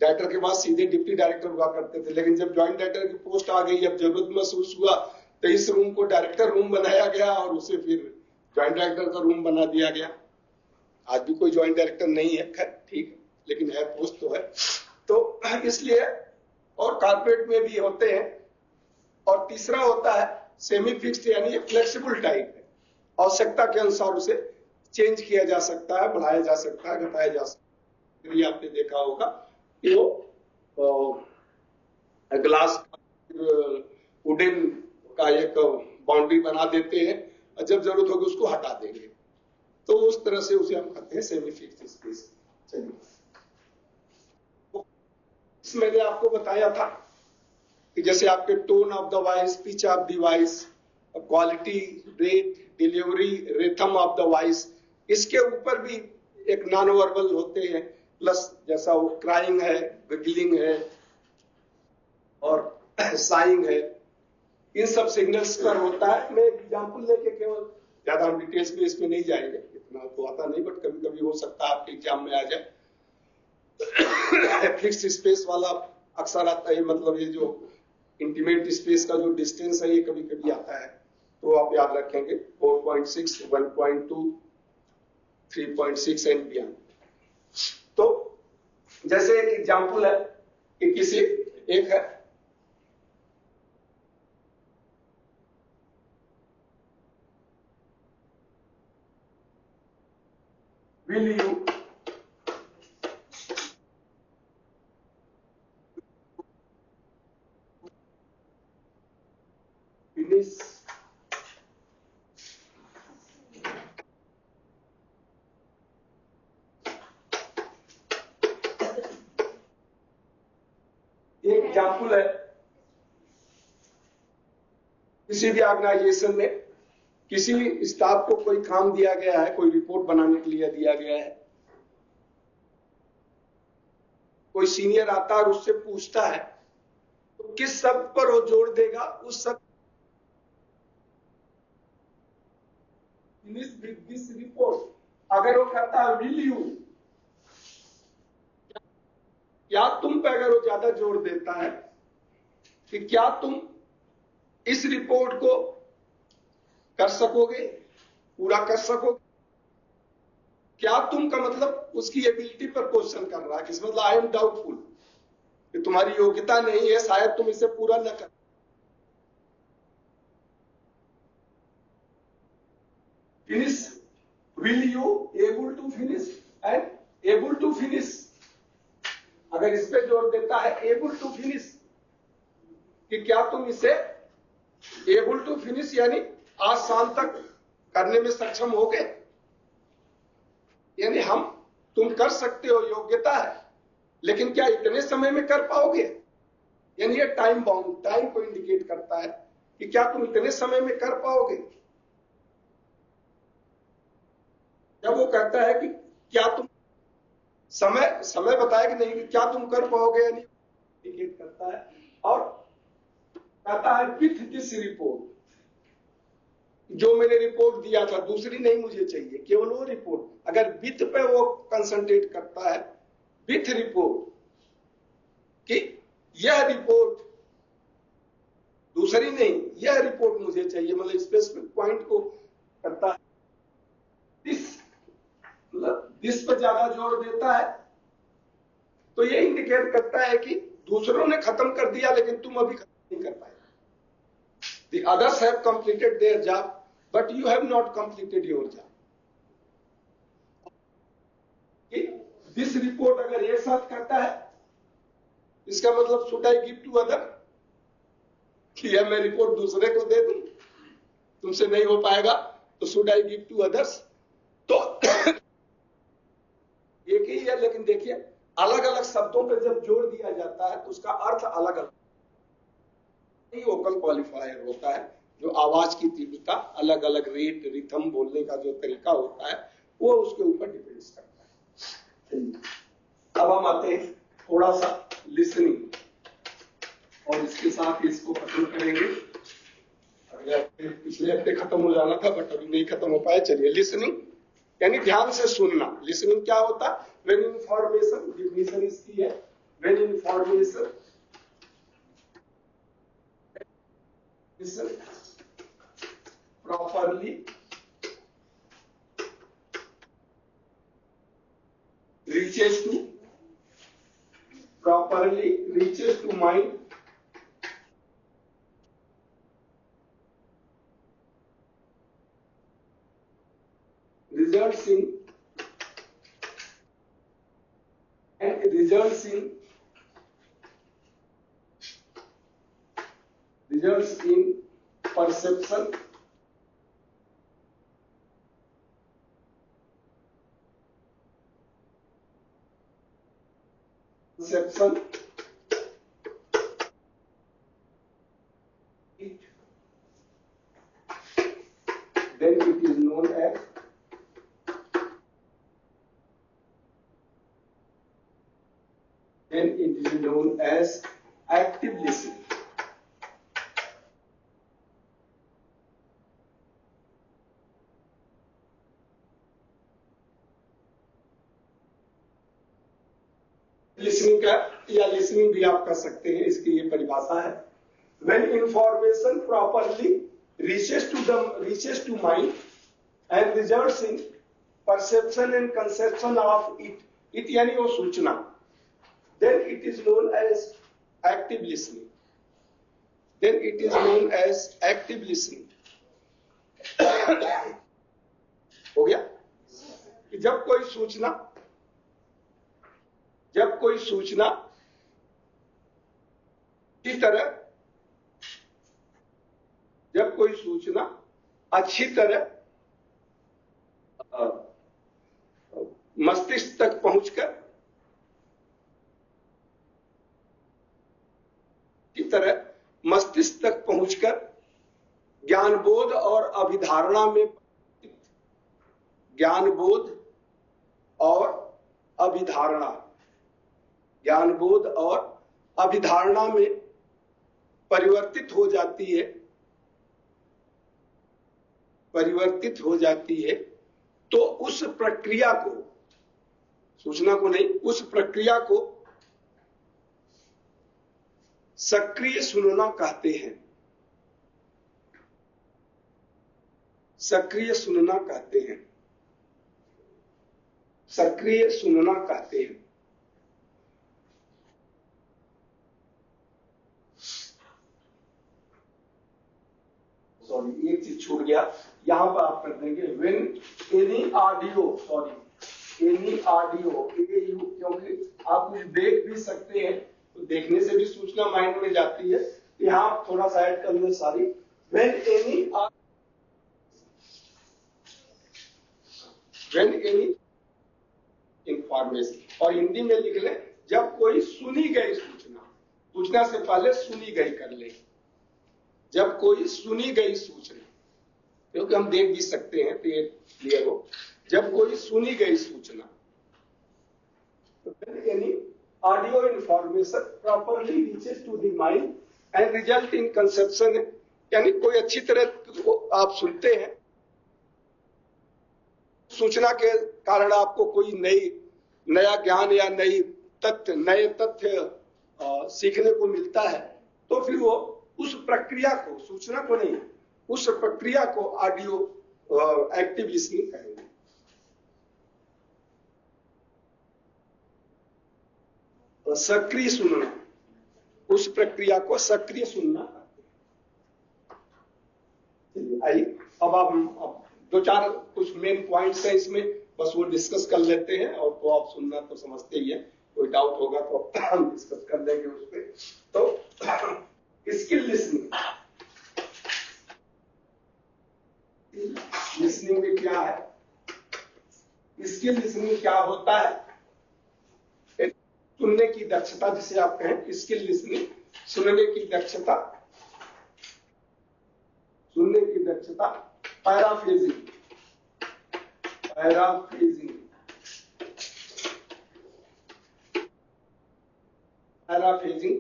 [SPEAKER 1] डायरेक्टर के बाद सीधे डिप्टी डायरेक्टर हुआ करते थे, लेकिन जब ज्वाइंट डायरेक्टर की पोस्ट आ गई, जब जरूरत महसूस हुआ तो इस रूम को डायरेक्टर रूम बनाया गया और उसे फिर ज्वाइंट डायरेक्टर का रूम बना दिया गया। आज भी कोई ज्वाइंट डायरेक्टर नहीं है, खैर ठीक है, लेकिन है, पोस्ट तो है। तो इसलिए, और कॉर्पोरेट में भी होते हैं। और तीसरा होता है सेमी फिक्स्ड, यानी फ्लेक्सिबल टाइप है, आवश्यकता के अनुसार उसे चेंज किया जा सकता है, बढ़ाया जा सकता है, घटाया जा सकता है। ये आपने देखा होगा कि वो ग्लास वुडन का एक बाउंड्री बना देते हैं और जब जरूरत होगी उसको हटा देंगे, तो उस तरह से उसे हम कहते हैं सेमी फिक्स्ड स्पेस। चलिए, मैंने आपको बताया था कि जैसे आपके tone of the voice, pitch of the voice, quality, rate, delivery, rhythm of the voice, इसके ऊपर भी एक नॉन वर्बल होते हैं, प्लस जैसा वो क्राइंग है, गिगलिंग है और साइंग है, इन सब सिग्नल्स पर होता है। मैं एग्जांपल लेके, केवल ज्यादा हम डिटेल्स में इसमें नहीं जाएंगे, इतना तो आता नहीं, बट कभी कभी हो सकता है आपके एग्जाम में आ जाए। फिक्स्ड स्पेस वाला अक्सर आता है, मतलब ये जो इंटीमेट स्पेस का जो डिस्टेंस है ये कभी कभी आता है, तो आप याद रखेंगे 4.6, 1.2, 3.6 एंड बियॉन्ड। तो जैसे एक एग्जांपल है कि किसी एक है, will you finish एक एग्जाम्पल है, किसी भी ऑर्गेनाइजेशन में किसी स्टाफ को कोई काम दिया गया है, कोई रिपोर्ट बनाने के लिए दिया गया है, कोई सीनियर आता है और उससे पूछता है तो किस शब्द पर वो जोर देगा, उस शब्द दिस रिपोर्ट। अगर वो कहता है विल यू, क्या तुम पे अगर वो ज्यादा जोर देता है कि क्या तुम इस रिपोर्ट को कर सकोगे, पूरा कर सकोगे, क्या तुम का मतलब उसकी एबिलिटी पर क्वेश्चन कर रहा है, किस मतलब आई एम डाउटफुल कि तुम्हारी योग्यता नहीं है, शायद तुम इसे पूरा न कर। Finish, will you able to finish and able to finish. अगर इस पे जोर देता है एबल टू फिनिश, कि क्या तुम इसे एबल टू फिनिश यानी आज शाम तक करने में सक्षम होगे, यानी तुम कर सकते हो, योग्यता है, लेकिन क्या इतने समय में कर पाओगे, यानी ये टाइम बाउंड, टाइम को इंडिकेट करता है कि क्या तुम इतने समय में कर पाओगे। जब वो कहता है कि क्या तुम समय बताया कि नहीं कि क्या तुम कर पाओगे, यानी इंडिकेट करता है। और कहता है विथ दिस रिपोर्ट, जो मैंने रिपोर्ट दिया था, दूसरी नहीं मुझे चाहिए, केवल वो रिपोर्ट। अगर विथ पे वो कंसंट्रेट करता है, विथ रिपोर्ट, कि यह रिपोर्ट, दूसरी नहीं, यह रिपोर्ट मुझे चाहिए, मतलब स्पेसिफिक पॉइंट को करता है। दिस पर ज्यादा जोर देता है, तो ये इंडिकेट करता है कि दूसरों ने खत्म कर दिया लेकिन तुम अभी खत्म नहीं कर पाए। The others have completed their job, but you have not completed your job. This report अगर एक साथ करता है, इसका मतलब should I give to other, कि यह मैं रिपोर्ट दूसरे को दे दूं, तुमसे नहीं हो पाएगा तो should I give to others। तो एक ही है, लेकिन देखिए अलग अलग शब्दों पर जब जोड़ दिया जाता है तो उसका अर्थ अलग अलग। वोकल क्वालिफायर होता है, जो आवाज की तीव्रता, अलग अलग रेट, रिथम, बोलने का जो तरीका होता है, वो उसके ऊपर डिपेंड करता है। अब हम आते हैं थोड़ा सा लिसनिंग, और इसके साथ इसको खत्म करेंगे। पिछले हफ्ते खत्म हो जाना था बट अभी नहीं खत्म हो पाया। चलिए, लिसनिंग यानी ध्यान से सुनना। लिसनिंग क्या होता है? व्हेन इंफॉर्मेशन, डिफिनेशन इसकी है, when information properly reaches to mind, results in perception, then it is known as active listening। Listening का या लिसनिंग भी आप कर सकते हैं, इसकी ये परिभाषा है। When information properly reaches to mind and results in perception and conception of it यानी वो सूचना, then it is known as active listening। हो गया कि जब कोई सूचना की तरह, जब कोई सूचना अच्छी तरह मस्तिष्क तक पहुंचकर, की तरह मस्तिष्क तक पहुंचकर ज्ञानबोध और अभिधारणा में, ज्ञानबोध और अभिधारणा में परिवर्तित हो जाती है, तो उस प्रक्रिया को, सूचना को नहीं, उस प्रक्रिया को सक्रिय सुनना कहते हैं। सक्रिय सुनना कहते हैं। सॉरी, एक चीज छूट गया, यहां पर आप कर देंगे। When any audio, sorry, any audio AU, क्योंकि आप कुछ देख भी सकते हैं तो देखने से भी सूचना माइंड में जाती है। यहाँ आप थोड़ा सा ऐड कर लो सारी। व्हेन एनी इंफॉर्मेशन, और हिंदी में लिख लें जब कोई सुनी गई सूचना, सूचना से पहले सुनी गई कर ले, जब कोई सुनी गई सूचना, क्योंकि हम देख भी सकते हैं तो ये क्लियर हो, जब कोई सुनी गई सूचना, तो any audio information properly reaches to the mind and result in conception, यानी कोई अच्छी तरह आप सुनते हैं, सूचना के कारण आपको कोई नया ज्ञान या नए तथ्य सीखने को मिलता है, तो फिर वो उस प्रक्रिया को, सूचना को नहीं, उस प्रक्रिया को ऑडियो एक्टिव लिसनिंग कहेंगे। सक्रिय सुनना, उस प्रक्रिया को सक्रिय सुनना। आइए अब हम दो चार कुछ मेन पॉइंट्स हैं इसमें, बस वो डिस्कस कर लेते हैं, और तो आप सुनना तो समझते ही है, कोई डाउट होगा तो हम डिस्कस कर लेंगे उस पर। तो स्किल लिसनिंग में क्या है, स्किल लिसनिंग क्या होता है? सुनने की दक्षता जिसे आप कहें, स्किल लिसनिंग, सुनने की दक्षता, सुनने की दक्षता। पैराफ्रेजिंग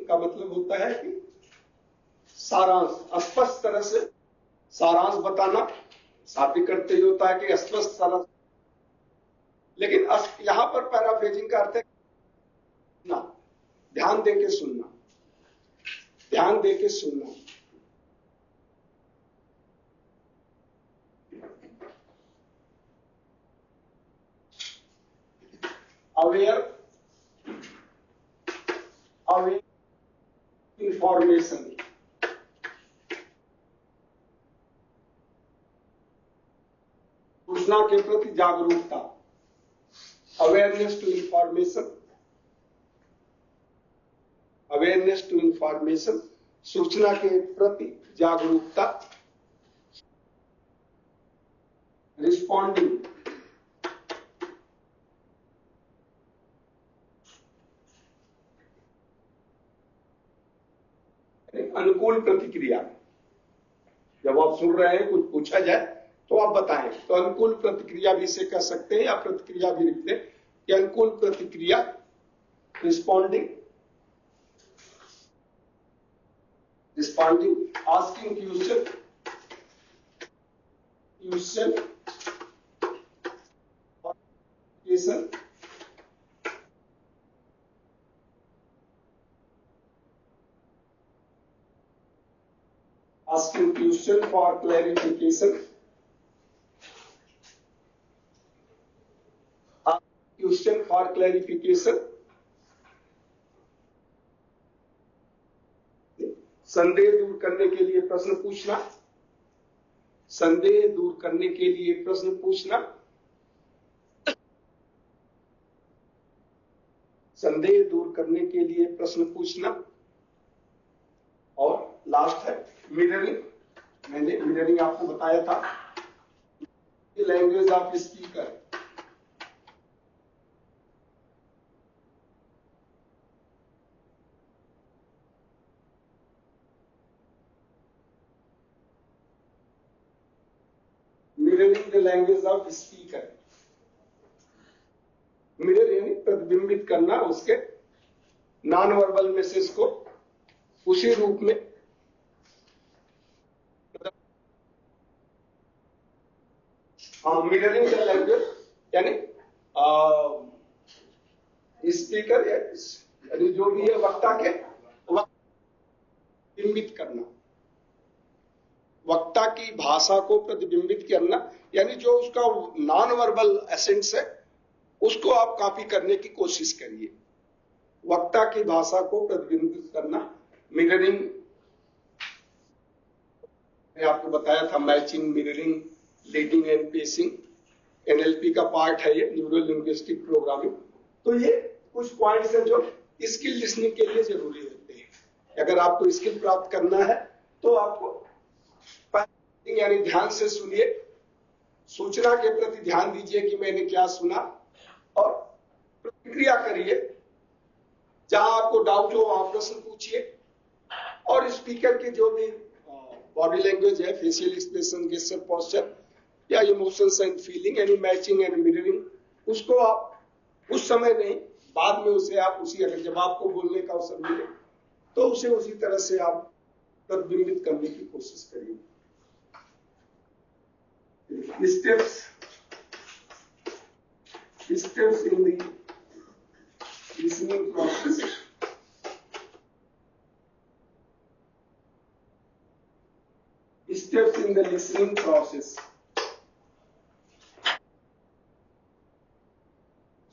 [SPEAKER 1] का मतलब होता है कि सारांश, स्पष्ट तरह से सारांश बताना, शाब्दिक करते ही होता है कि स्पष्ट सारांश, लेकिन यहां पर पैराफ्रेजिंग का अर्थ है ना, ध्यान देके सुनना, ध्यान देके सुनना। अवेयर इंफॉर्मेशन, सूचना के प्रति जागरूकता, awareness to information, awareness to information, सूचना के प्रति जागरूकता। रिस्पॉन्डिंग, अनुकूल प्रतिक्रिया, जब आप सुन रहे हैं कुछ पूछा जाए तो आप बताएं, तो अनुकूल प्रतिक्रिया भी इसे कह सकते हैं, या प्रतिक्रिया भी लिखते हैं कि अनुकूल प्रतिक्रिया, responding, asking question, asking question for clarification, question for clarification, संदेह दूर करने के लिए प्रश्न पूछना, संदेह दूर करने के लिए प्रश्न पूछना, संदेह दूर करने के लिए प्रश्न पूछना। और लास्ट है मिररिंग, मैंने मिररिंग आपको बताया था, language of speaker, mirroring the language of speaker, mirror यानी प्रतिबिंबित करना उसके नॉन वर्बल मैसेज को उसी रूप में, मिररिंग द लैंग्वेज यानी स्पीकर यानी जो भी है वक्ता के प्रतिबिंबित करना, वक्ता की भाषा को प्रतिबिंबित करना, यानी जो उसका नॉन वर्बल एसेंस है उसको आप कॉपी करने की कोशिश करिए। वक्ता की भाषा को प्रतिबिंबित करना, मिररिंग, मैंने आपको बताया था matching, mirroring, leading and pacing, NLP का पार्ट है ये, न्यूरो लिंग्विस्टिक प्रोग्रामिंग। तो ये कुछ पॉइंट्स हैं जो स्किल लिसनिंग के लिए जरूरी होते हैं। अगर आपको स्किल प्राप्त करना है तो आपको यानी ध्यान से सुनिए, सूचना के प्रति ध्यान दीजिए कि मैंने क्या सुना, और प्रतिक्रिया करिए। जहां आपको डाउट हो वहां प्रश्न पूछिए, और स्पीकर के जो भी बॉडी लैंग्वेज है, फेशियल एक्सप्रेशन, गेस्चर, पोस्चर या इमोशंस एंड फीलिंग यानी मैचिंग एंड मिररिंग, उसको आप उस समय नहीं, बाद में उसे आप उसी, अगर जब आपको बोलने का अवसर मिले तो उसे उसी तरह से आप प्रतिबिंबित करने की कोशिश करिए। Steps in the listening process. Steps in the listening process.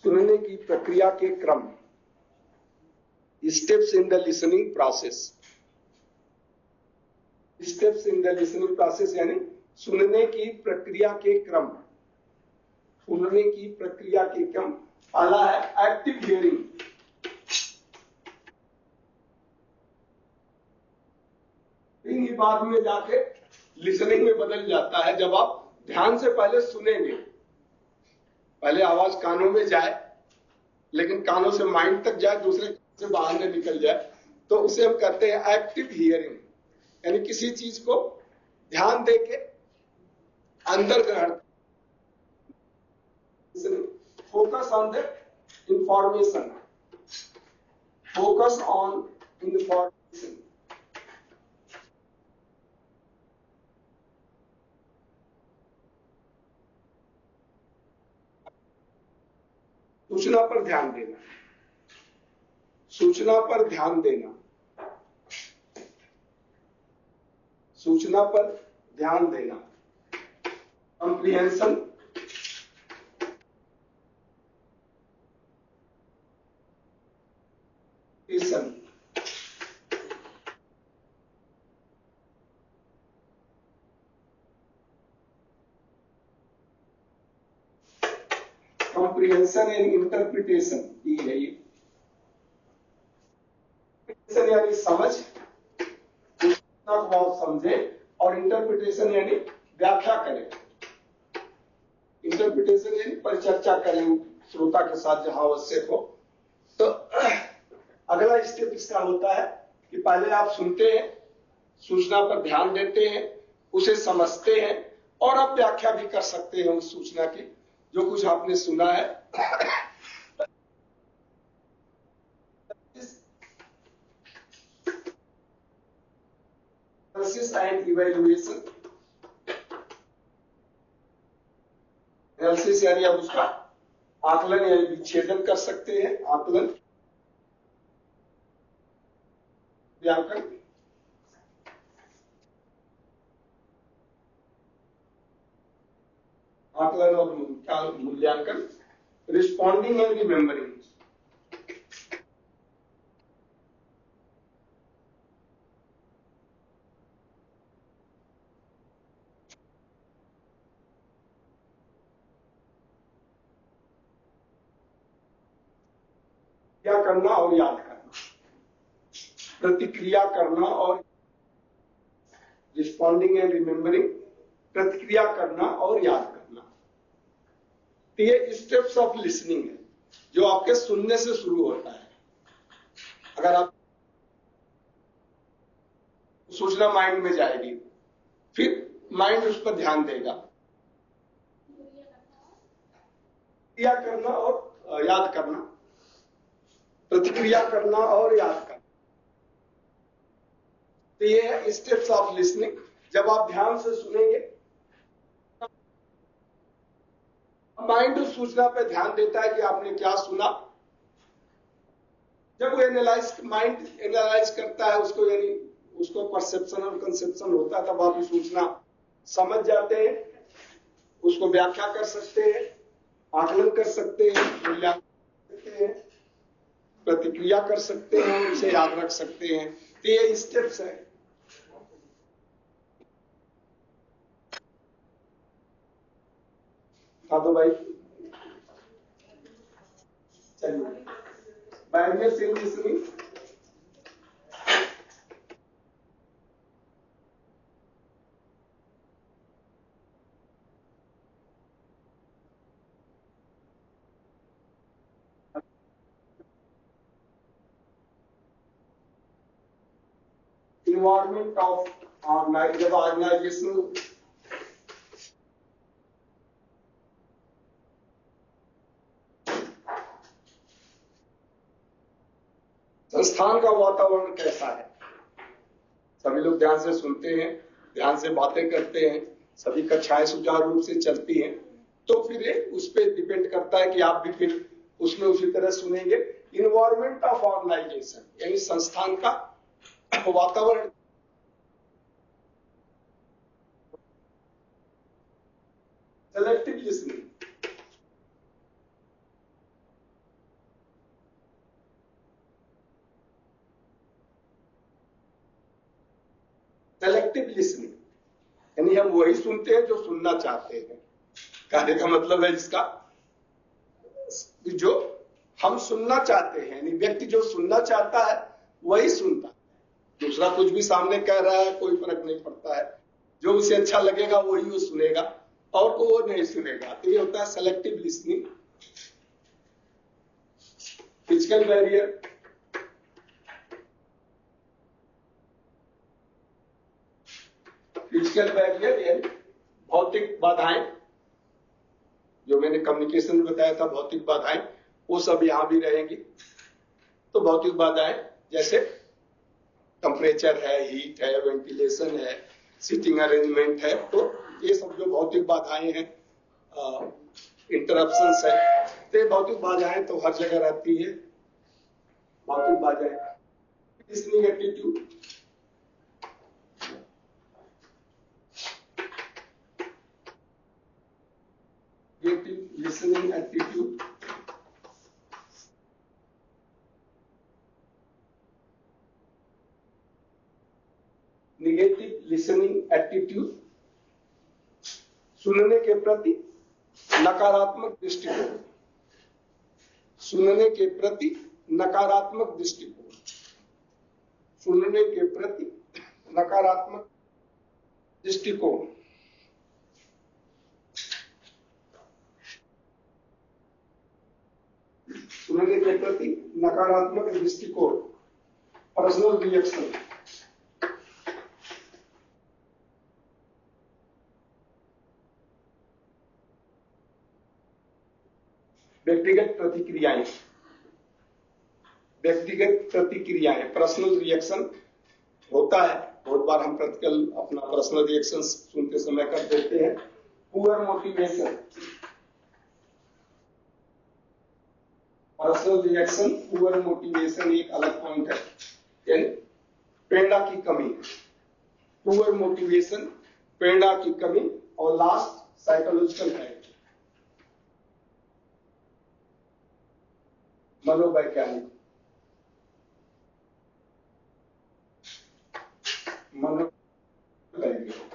[SPEAKER 1] सुनने की प्रक्रिया के क्रम। Steps in the listening process. Steps in the listening process यानी सुनने की प्रक्रिया के क्रम। सुनने की प्रक्रिया के क्रम। पहला है एक्टिव हियरिंग। ये बाद में जाके लिसनिंग में बदल जाता है। जब आप ध्यान से पहले सुनेंगे, पहले आवाज कानों में जाए, लेकिन कानों से माइंड तक जाए, दूसरे से बाहर न निकल जाए, तो उसे हम कहते हैं एक्टिव हियरिंग। यानी किसी चीज को ध्यान देके अंदर ग्रहण। Focus on the information. Focus on information. सूचना पर ध्यान देना। सूचना पर ध्यान देना। सूचना पर ध्यान देना। Comprehension. Comprehension and interpretation ये है ये। यानी समझ, सूचना को आप समझे, और इंटरप्रिटेशन यानी व्याख्या करें। इंटरप्रिटेशन यानी परिचर्चा करें श्रोता के साथ जहां आवश्यक हो। तो अगला स्टेप इसका होता है कि पहले आप सुनते हैं, सूचना पर ध्यान देते हैं, उसे समझते हैं, और आप व्याख्या भी कर सकते हैं उस सूचना की, जो कुछ आपने सुना है। Analysis and evaluation. एनालिसिस यानी आप उसका आकलन यानी विच्छेदन कर सकते हैं। आकलन, व्याकरण, आकलन और मूल्यांकन। Responding and remembering. क्या करना और याद करना। प्रतिक्रिया करना और रिस्पॉन्डिंग एंड रिमेम्बरिंग, प्रतिक्रिया करना और याद करना। तो ये स्टेप्स ऑफ लिसनिंग है जो आपके सुनने से शुरू होता है। अगर आप सूचना माइंड में जाएगी, फिर माइंड उस पर ध्यान देगा। प्रतिक्रिया करना और याद करना। प्रतिक्रिया करना और याद करना। तो ये है स्टेप्स ऑफ लिसनिंग। जब आप ध्यान से सुनेंगे, माइंड उस सूचना पे ध्यान देता है कि आपने क्या सुना। जब वो माइंड एनालाइज करता है उसको, यानी उसको परसेप्शन और कंसेप्शन होता है, तब आप सूचना समझ जाते हैं, उसको व्याख्या कर सकते हैं, आकलन कर सकते हैं, मूल्यांकन कर सकते हैं, प्रतिक्रिया कर सकते हैं, उसे याद रख सकते हैं। तो ये स्टेप्स है। हाँ तो भाई चलिए, barriers in listening. Environment of organisation, संस्थान का वातावरण कैसा है। सभी लोग ध्यान से सुनते हैं, ध्यान से बातें करते हैं, सभी कक्षाएं सुचारू रूप से चलती हैं, तो फिर उस पर डिपेंड करता है कि आप भी फिर उसमें उसी तरह सुनेंगे। इन्वायरमेंट ऑफ ऑर्गेनाइजेशन यानी संस्थान का वातावरण। सेलेक्टिव लिसनिंग, सेलेक्टिव लिसनिंग यानी हम वही सुनते हैं जो सुनना चाहते हैं। कहने का मतलब है इसका जो हम सुनना चाहते हैं, यानी व्यक्ति जो सुनना चाहता है वही सुनता है। दूसरा कुछ भी सामने कह रहा है कोई फर्क नहीं पड़ता है, जो उसे अच्छा लगेगा वही वो सुनेगा और को वो नहीं सुनेगा। तो ये होता है selective listening. Physical barrier, physical barrier यानी भौतिक बाधाएं, जो मैंने कम्युनिकेशन में बताया था भौतिक बाधाएं, वो सब यहां भी रहेंगी। तो भौतिक बाधाएं जैसे टेम्परेचर है, हीट है, वेंटिलेशन है, सीटिंग अरेंजमेंट है, तो ये सब जो भौतिक बाधाएं हैं, इंटरप्शंस है, तो भौतिक बाधाएं तो हर जगह रहती है। भौतिक बाधाएं, listening attitude, listening attitude, negative listening attitude, सुनने के प्रति नकारात्मक दृष्टिकोण, सुनने के प्रति नकारात्मक दृष्टिकोण, सुनने के प्रति नकारात्मक दृष्टिकोण, सुनने के प्रति नकारात्मक दृष्टिकोण, पर्सनल रिएक्शन, व्यक्तिगत प्रतिक्रियाएं, व्यक्तिगत प्रतिक्रियाएं, पर्सनल रिएक्शन होता है। बहुत बार हम प्रैक्टिकल अपना पर्सनल रिएक्शन सुनते समय कर देते हैं। Poor motivation, personal reaction, poor motivation एक अलग पॉइंट है, यानी प्रेरणा की कमी, पुअर मोटिवेशन, प्रेरणा की कमी, और लास्ट साइकोलॉजिकल फैक्टर, मनोवैज्ञानिक, मनोवैज्ञानिक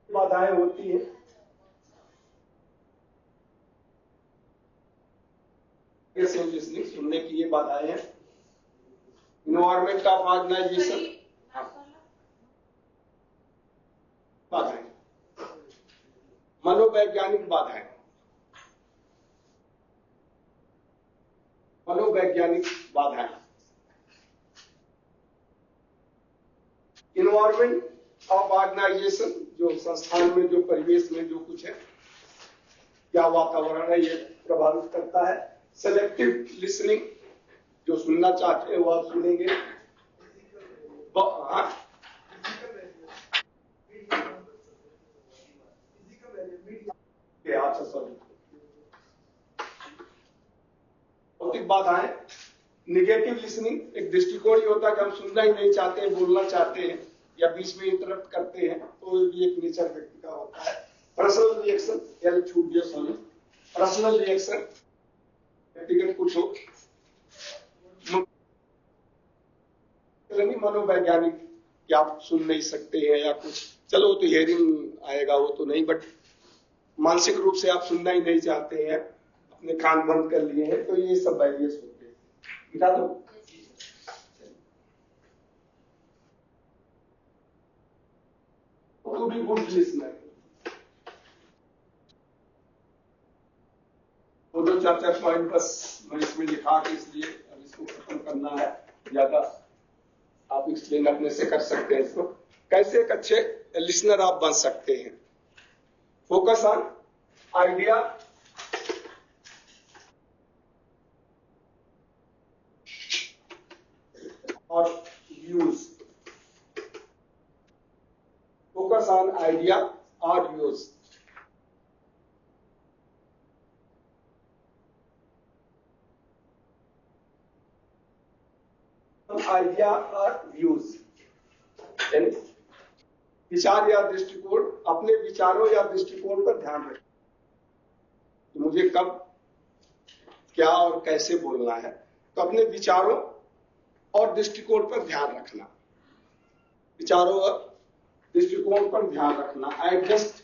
[SPEAKER 1] बाधाएं होती है। सुनने की ये बाधाएं हैं। इन्वायरमेंट ऑफ ऑर्गेनाइजेशन, बाधाएं, मनोवैज्ञानिक बाधाएं, मनोवैज्ञानिक बाधाएं, इन्वायरमेंट ऑफ ऑर्गेनाइजेशन, जो संस्थान में जो परिवेश में जो कुछ है, क्या वातावरण है, ये प्रभावित करता है। सेलेक्टिव लिसनिंग, जो सुनना चाहते हैं वो आप सुनेंगे। अच्छा सॉरी, भौतिक बाधाएं, निगेटिव लिसनिंग एक दृष्टिकोण ही होता है कि हम सुनना ही नहीं चाहते हैं, बोलना चाहते हैं या बीच में इंटरप्ट करते हैं, तो ये एक नेचर व्यक्ति का होता है। पर्सनल रिएक्शन, या छूट गया सॉरी, पर्सनल रिएक्शन व्यक्तिगत कुछ हो, मनोवैज्ञानिक कि आप सुन नहीं सकते हैं या कुछ, चलो वो तो हियरिंग आएगा, वो तो नहीं, बट मानसिक रूप से आप सुनना ही नहीं चाहते हैं, अपने कान बंद कर लिए हैं, तो ये सब बैरियर्स होते हैं। मिटा दो। टू बी गुड लिसनर, वो दो चार चार पॉइंट बस मैं इसमें लिखा के, इसलिए अब इसको खत्म करना है, ज्यादा आप एक्सप्लेन अपने से कर सकते हैं इसको। कैसे एक अच्छे लिसनर आप बन सकते हैं? फोकस ऑन आइडिया और व्यूज। फोकस ऑन आइडिया और व्यूज। आइडिया और व्यूज यानी विचार या दृष्टिकोण, अपने विचारों या दृष्टिकोण पर ध्यान रखें कि मुझे कब क्या और कैसे बोलना है। तो अपने विचारों और दृष्टिकोण पर ध्यान रखना, विचारों और दृष्टिकोण पर ध्यान रखना। Adjust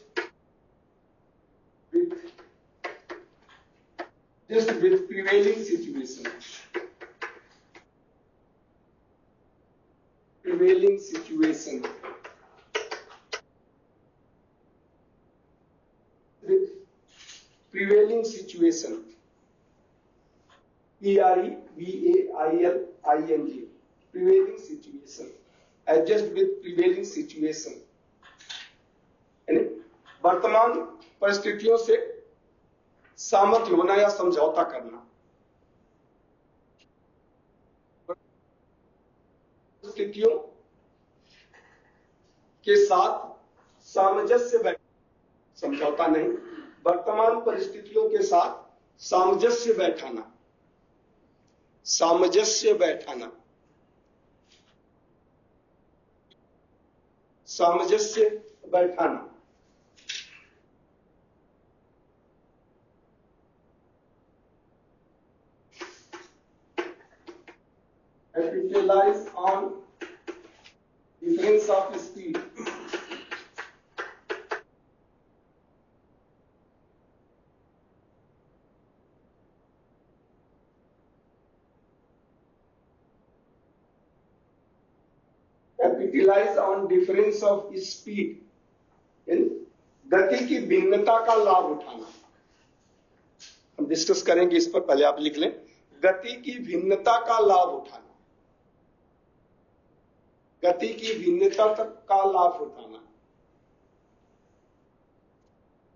[SPEAKER 1] with prevailing situation, prevailing situation, with prevailing situation, PREVAILING, prevailing situation, adjust with prevailing situation, यानी वर्तमान परिस्थितियों से सहमत होना या समझौता करना, परिस्थितियों के साथ सामंजस्य बैठ, समझौता नहीं, वर्तमान परिस्थितियों के साथ सामंजस्य बैठाना, सामंजस्य बैठाना, सामंजस्य बैठाना। Capitalize on difference of speed, capitalize on difference of speed, गति की भिन्नता का लाभ उठाना। हम डिस्कस करेंगे इस पर, पहले आप लिख लें, गति की भिन्नता का लाभ उठाना, गति की भिन्नता तक का लाभ उठाना,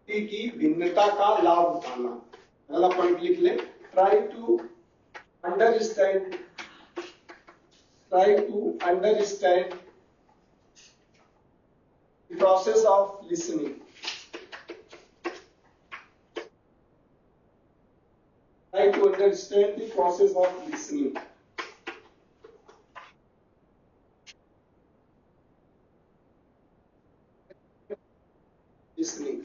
[SPEAKER 1] गति की भिन्नता का लाभ उठाना। पहला पॉइंट लिख लें, try to understand, try to understand the process of listening, try to understand the process of listening, listening,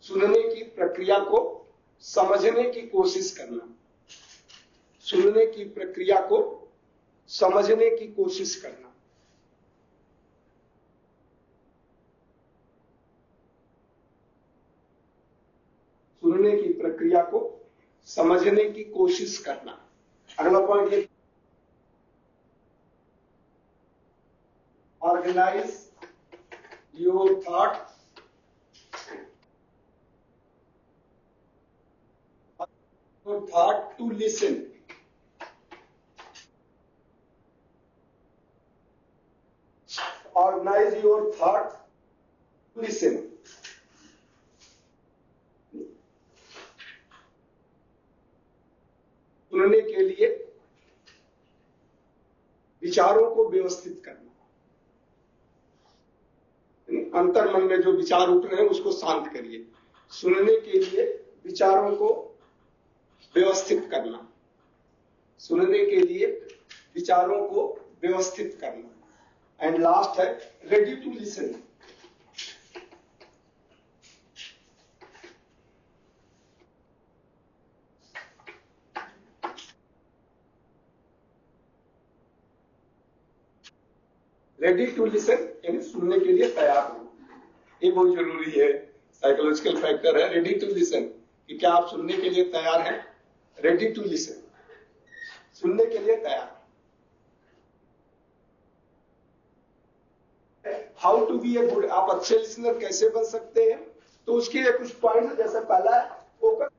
[SPEAKER 1] सुनने की प्रक्रिया को समझने की कोशिश करना, सुनने की प्रक्रिया को समझने की कोशिश करना, सुनने की प्रक्रिया को समझने की कोशिश करना। अगला पॉइंट ये, organise your thought, thought to listen, organize your thought to listen, सुनने के लिए विचारों को व्यवस्थित करना, अंतर मन में जो विचार उठ रहे हैं उसको शांत करिए। सुनने के लिए विचारों को व्यवस्थित करना, सुनने के लिए विचारों को व्यवस्थित करना। एंड लास्ट है ready to listen, ready to listen यानी सुनने के लिए तैयार हो, ये बहुत जरूरी है, साइकोलॉजिकल फैक्टर है। रेडी टू लिसन कि क्या आप सुनने के लिए तैयार हैं, रेडी टू लिसन, सुनने के लिए तैयार। How to be a good, आप अच्छे लिसनर कैसे बन सकते हैं, तो उसके लिए कुछ पॉइंट, जैसे पहला है फोकस,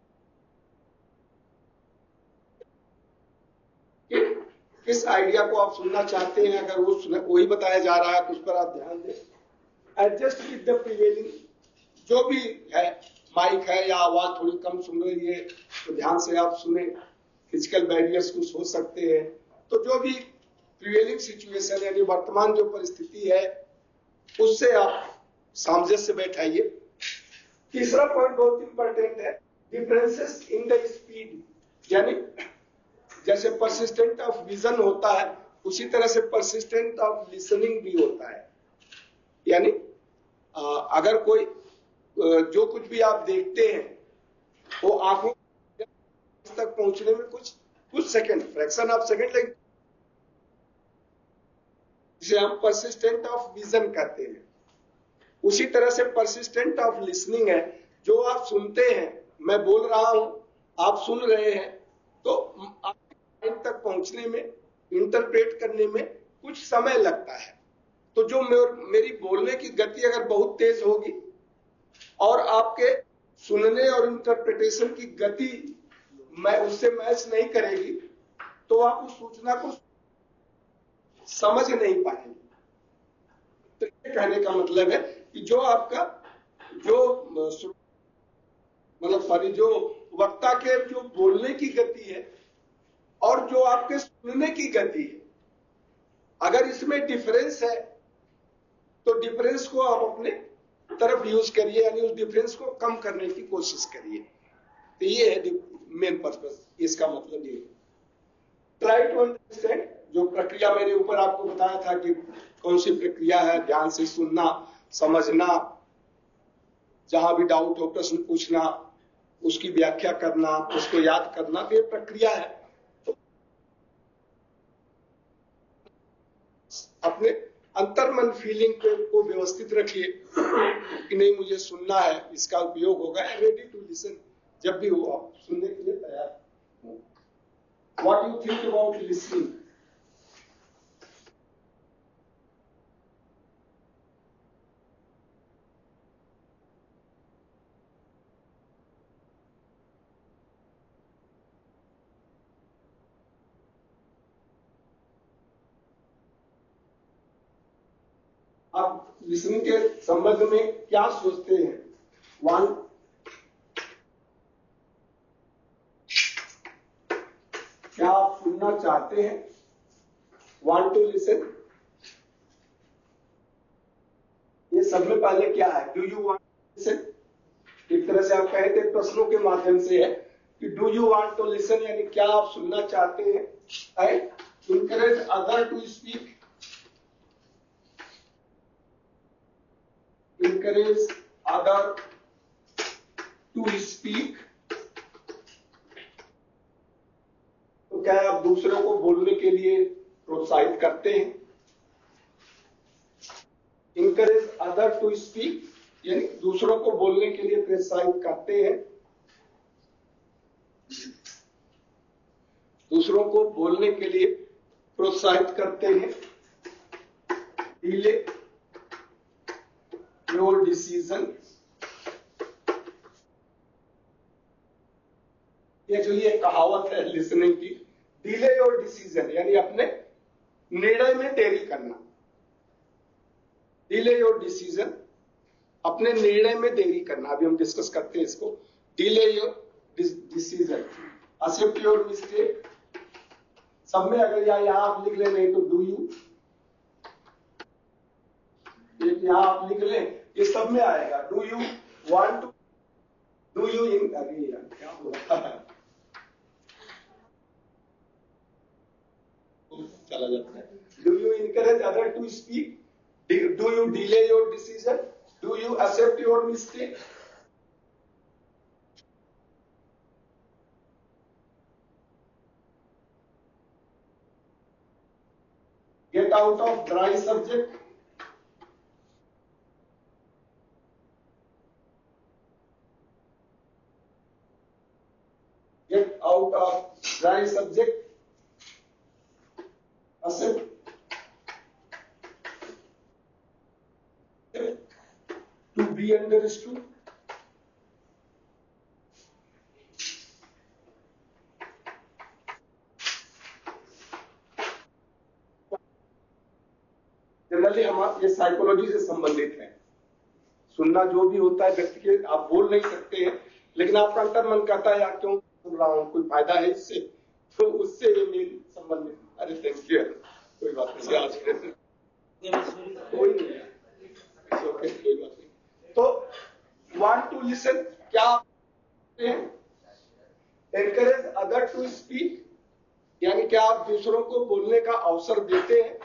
[SPEAKER 1] किस आइडिया को आप सुनना चाहते हैं, अगर वो वही बताया जा रहा है तो उस पर आप ध्यान दें। एडजस्ट विद द प्रिवेलिंग, जो भी है, माइक है या आवाज थोड़ी कम सुन रही है तो ध्यान से आप सुने, फिजिकल बैरियर्स कुछ हो सकते हैं, तो जो भी प्रिवेलिंग सिचुएशन यानी वर्तमान जो परिस्थिति है उससे आप सामंजस्य से बैठाइए। तीसरा पॉइंट बहुत इंपॉर्टेंट है, डिफरेंसेस इन द स्पीड, यानी जैसे परसिस्टेंट ऑफ विजन होता है उसी तरह से परसिस्टेंट ऑफ लिसनिंग भी होता है। यानी अगर कोई जो कुछ भी आप देखते हैं वो आंखों तक पहुंचने में कुछ सेकंड, फ्रैक्शन ऑफ सेकंड लगेगा, जिसे हम परसिस्टेंट ऑफ विजन कहते हैं। उसी तरह से परसिस्टेंट ऑफ लिसनिंग है, जो आप सुनते हैं, मैं बोल रहा हूं, आप सुन रहे हैं, तो आप तक पहुंचने में, इंटरप्रेट करने में कुछ समय लगता है। तो जो मेरी बोलने की गति अगर बहुत तेज होगी और आपके सुनने और इंटरप्रिटेशन की गति मैं उससे मैच नहीं करेगी, तो आप उस सूचना को समझ नहीं पाएंगे। तो ये कहने का मतलब है कि जो आपका जो मतलब सॉरी, जो वक्ता के जो बोलने की गति है और जो आपके सुनने की गति है, अगर इसमें डिफरेंस है तो डिफरेंस को आप अपने तरफ यूज करिए, यानी उस डिफरेंस को कम करने की कोशिश करिए। तो ये है मेन पर्पस, इसका मतलब ये। ट्राई टू अंडरस्टैंड, जो प्रक्रिया मेरे ऊपर आपको बताया था कि कौन सी प्रक्रिया है, ध्यान से सुनना, समझना, जहां भी डाउट हो प्रश्न पूछना, उसकी व्याख्या करना, उसको याद करना, तो ये प्रक्रिया है। अपने अंतर्मन फीलिंग को व्यवस्थित रखिए कि नहीं मुझे सुनना है, इसका उपयोग होगा। रेडी टू लिसन, जब भी हो आप सुनने के लिए तैयार हो। What you think about listening? आप लिसनिंग के संबंध में क्या सोचते हैं? वन, क्या आप सुनना चाहते हैं? वांट टू लिसन, ये सब में पहले क्या है? Do you want to listen? एक तरह से आप कहे थे प्रश्नों के माध्यम से है कि do you want to listen, यानी क्या आप सुनना चाहते हैं? Encourage other to speak, encourage other to speak, तो क्या आप दूसरों को बोलने के लिए प्रोत्साहित करते हैं? encourage other to speak यानी दूसरों को बोलने के लिए प्रोत्साहित करते हैं, दूसरों को बोलने के लिए प्रोत्साहित करते हैं। डिले योर डिसीजन, एक्चुअली एक कहावत है लिसनिंग की, डिले योर डिसीजन यानी अपने निर्णय में देरी करना। डिले योर डिसीजन, अपने निर्णय में देरी करना, अभी हम डिस्कस करते हैं इसको। Delay your decision, accept your mistake, सब में अगर यहां आप लिख ले, नहीं तो डू यू, यहां आप लिख लें, ये सब में आएगा। Do you want to, do you in, अभी क्या हुआ चला जाता है। Do you encourage other to speak, do you delay your decision, do you accept your mistake. Get out of dry subject. Get out of dry subject. Accept. To be understood. Generally हम ये psychology से संबंधित है। सुनना जो भी होता है व्यक्ति के, आप बोल नहीं सकते हैं, लेकिन आपका अंतर मन कहता है यार क्यों सुन रहा हूं, कोई फायदा है इससे, तो उससे ये मेन संबंधित। अरे थैंक यू, कोई बात नहीं, आज कोई नहीं है, कोई बात नहीं। तो वांट टू लिसन, क्या एनकरेज अदर टू स्पीक, यानी क्या आप दूसरों को बोलने का अवसर देते हैं।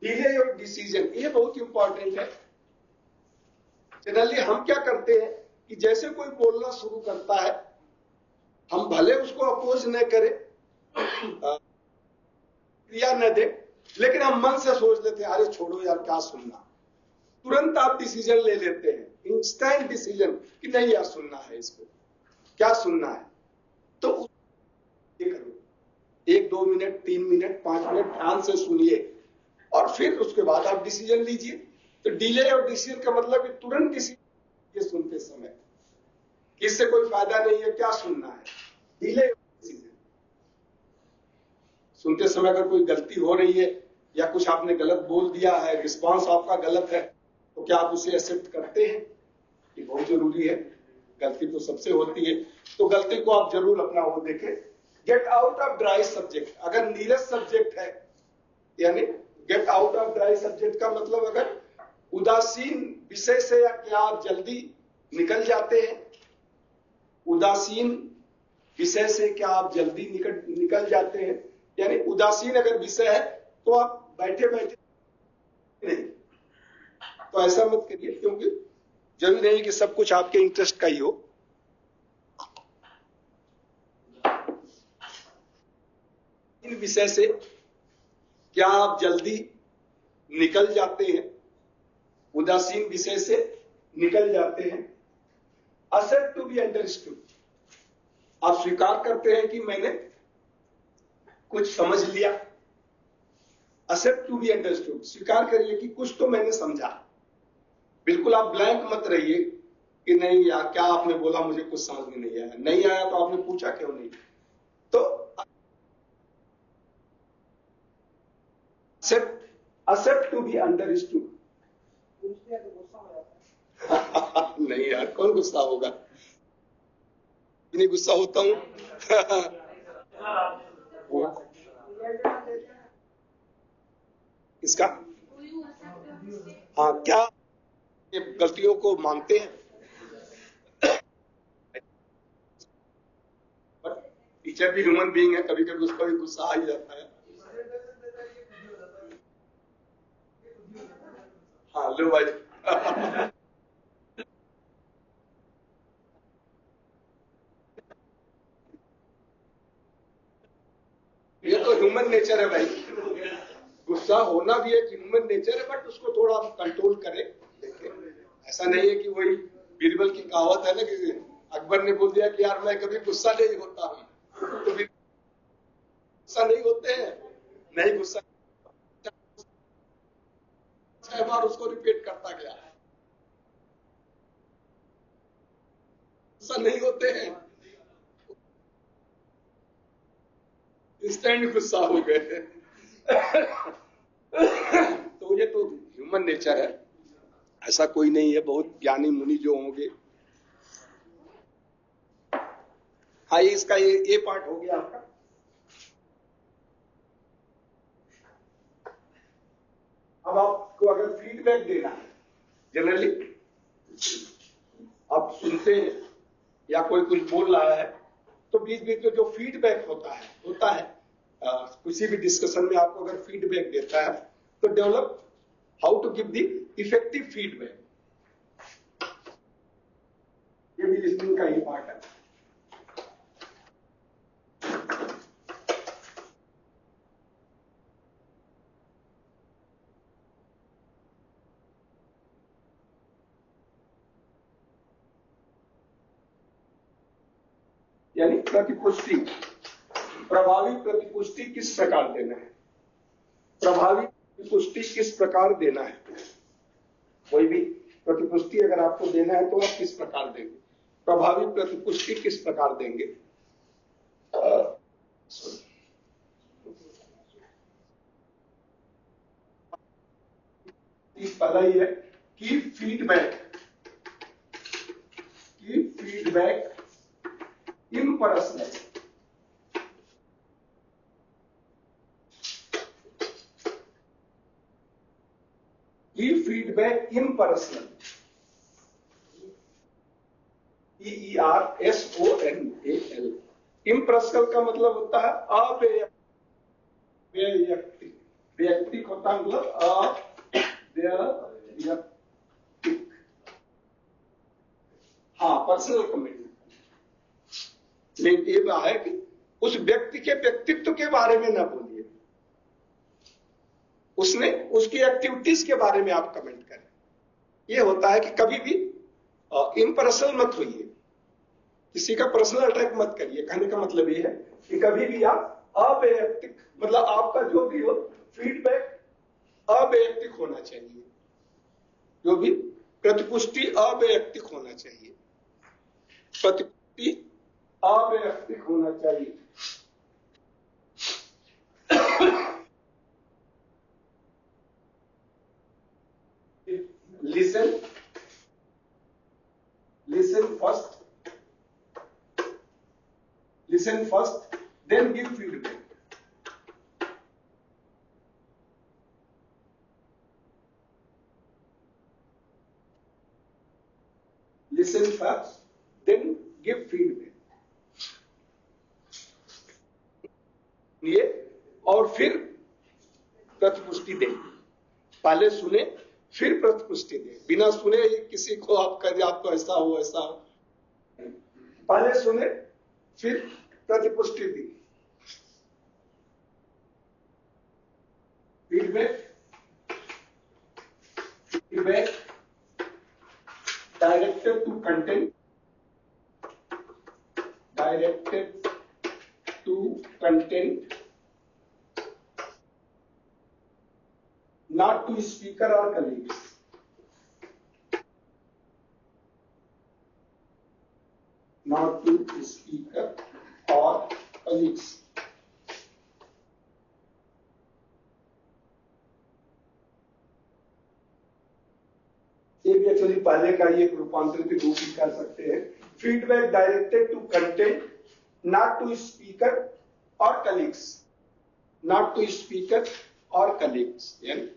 [SPEAKER 1] डिले योर डिसीजन, ये बहुत इंपॉर्टेंट है। जनरली हम क्या करते हैं कि जैसे कोई बोलना शुरू करता है, हम भले उसको अपोज न करें, क्रिया न दे, लेकिन हम मन से सोच लेते हैं अरे छोड़ो यार क्या सुनना। तुरंत आप डिसीजन ले लेते हैं, इंस्टेंट डिसीजन कि नहीं यार सुनना है, इसको क्या सुनना है। तो ये करो, 1-2 मिनट, 3 मिनट, 5 मिनट ध्यान से सुनिए और फिर उसके बाद आप डिसीजन लीजिए। तो डिले और डिसीजन का मतलब है तुरंत डिसीजन ये सुनते समय, इससे कोई फायदा नहीं है, क्या सुनना है। डिले डिसीजन, सुनते समय अगर कोई गलती हो रही है या कुछ आपने गलत बोल दिया है, रिस्पांस आपका गलत है, तो क्या आप उसे एक्सेप्ट करते हैं? ये बहुत जरूरी है, गलती तो सबसे होती है, तो गलती को आप जरूर अपना वो देखें। Get out of dry subject, अगर नीरस सब्जेक्ट है, यानी get out of dry subject का मतलब अगर उदासीन विषय से या क्या आप जल्दी निकल जाते हैं, उदासीन विषय से क्या आप जल्दी निकल जाते हैं, यानी उदासीन अगर विषय है तो आप बैठे बैठे नहीं, तो ऐसा मत करिए, क्योंकि जरूरी नहीं कि सब कुछ आपके इंटरेस्ट का ही हो। इन विषय से क्या आप जल्दी निकल जाते हैं, उदासीन विषय से निकल जाते हैं। एक्सेप्ट टू बी अंडरस्टूड, आप स्वीकार करते हैं कि मैंने कुछ समझ लिया। एक्सेप्ट टू बी अंडरस्टूड, स्वीकार करिए कि कुछ तो मैंने समझा। बिल्कुल आप ब्लैंक मत रहिए कि नहीं यार क्या आपने बोला मुझे कुछ समझ में नहीं आया। नहीं आया तो आपने पूछा क्यों नहीं। तो एक्सेप्ट टू बी अंडरस्टूड। नहीं यार कौन गुस्सा होगा, नहीं गुस्सा होता हूं। इसका हाँ, क्या गलतियों को मानते हैं, टीचर भी ह्यूमन बीइंग है, कभी कभी उसका भी गुस्सा आ ही जाता है। हाँ लो भाई। ये तो ह्यूमन नेचर है भाई, गुस्सा होना भी एक ह्यूमन नेचर है, बट उसको थोड़ा आप कंट्रोल करें। देखें ऐसा नहीं है कि वही बीरबल की कहावत है ना कि अकबर ने बोल दिया कि यार मैं कभी गुस्सा नहीं होता हूं, तो गुस्सा नहीं होते हैं, नहीं गुस्सा 6 बार उसको रिपीट करता गया, गुस्सा नहीं होते हैं, इंस्टेंट गुस्सा हो गए। तो ये तो ह्यूमन नेचर है, ऐसा कोई नहीं है, बहुत ज्ञानी मुनि जो होंगे। हाँ इसका ये पार्ट हो गया आपका। अब आपको अगर फीडबैक देना है, जनरली आप सुनते हैं या कोई कुछ बोल रहा है तो बीच बीच में जो फीडबैक होता है किसी भी डिस्कशन में आपको अगर फीडबैक देता है तो develop how to give the effective feedback, ये भी लिसनिंग का ही पार्ट है। प्रतिपुष्टि, प्रभावी प्रतिपुष्टि किस प्रकार देना है, प्रभावी प्रतिपुष्टि किस प्रकार देना है, कोई भी प्रतिपुष्टि अगर आपको देना है तो आप किस प्रकार देंगे, प्रभावी प्रतिपुष्टि किस प्रकार देंगे। पहला ही है कि feedback impersonal, feedback impersonal, EERSONAL। Impersonal का मतलब होता है अवैयक्तिक, वैयक्तिक होता है मतलब अवैयक्तिक, हाँ पर्सनल कमिटमेंट। लेकिन ये बात है कि उस व्यक्ति के व्यक्तित्व के बारे में ना बोलिए, उसने उसकी एक्टिविटीज के बारे में आप कमेंट करें। ये होता है कि कभी भी इम्पर्सनल मत होइए, किसी का पर्सनल अटैक मत करिए। कहने का मतलब ये है कि कभी भी आप अवैयक्तिक, मतलब आपका जो भी हो फीडबैक अवैयक्तिक होना चाहिए, जो भी प्रतिपुष्टि अवैयक्तिक होना चाहिए, प्रतिपुष्टि अवैयक्तिक होना चाहिए। listen first then give feedback। listen first then give feedback, ये और फिर प्रतिपुष्टि दें। पहले सुने फिर प्रतिपुष्टि दें, बिना सुने किसी को आप कहें आपको ऐसा हो ऐसा हो, पहले सुने फिर प्रतिपुष्टि दी। Feedback directed to content, not to speaker or colleagues, not to speaker or colleagues। ये भी एक्चुअली पहले का ये रूपांतरित रूप भी कर सकते हैं। Feedback directed to content, not to speaker और कलीग्स, नॉट टू स्पीकर और कलीग्स। यानी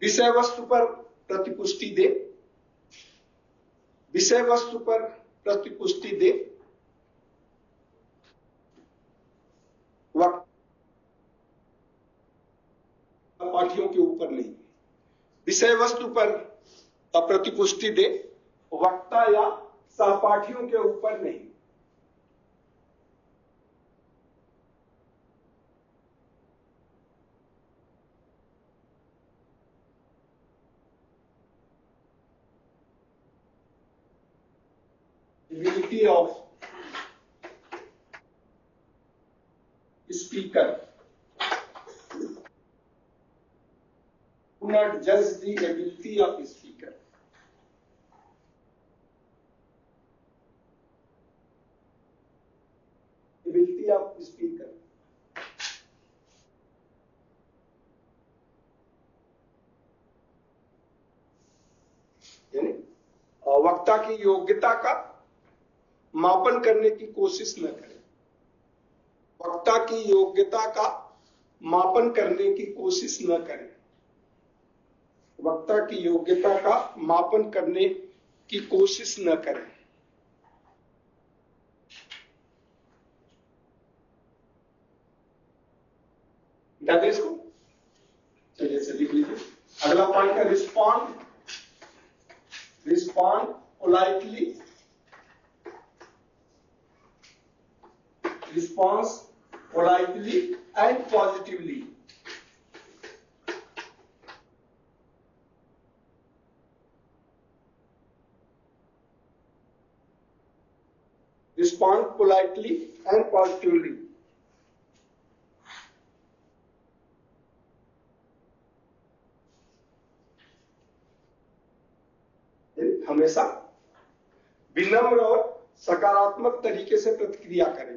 [SPEAKER 1] विषय वस्तु पर प्रतिपुष्टि दे, विषय वस्तु पर प्रतिपुष्टि दे, पाठियों के ऊपर नहीं। विषय वस्तु पर प्रतिपुष्टि दे, वक्ता या सहपाठियों के ऊपर नहीं। Ability of speaker do not judge the ability of speaker। Ability of speaker, यानी वक्ता की योग्यता का मापन करने की कोशिश न करें, वक्ता की योग्यता का मापन करने की कोशिश न करें, वक्ता की योग्यता का मापन करने की कोशिश न करें। इसको चलिए से लिख लीजिए। अगला पॉइंट है respond politely, response politely and positively। respond politely and positively. हमेशा विनम्र और सकारात्मक तरीके से प्रतिक्रिया करें।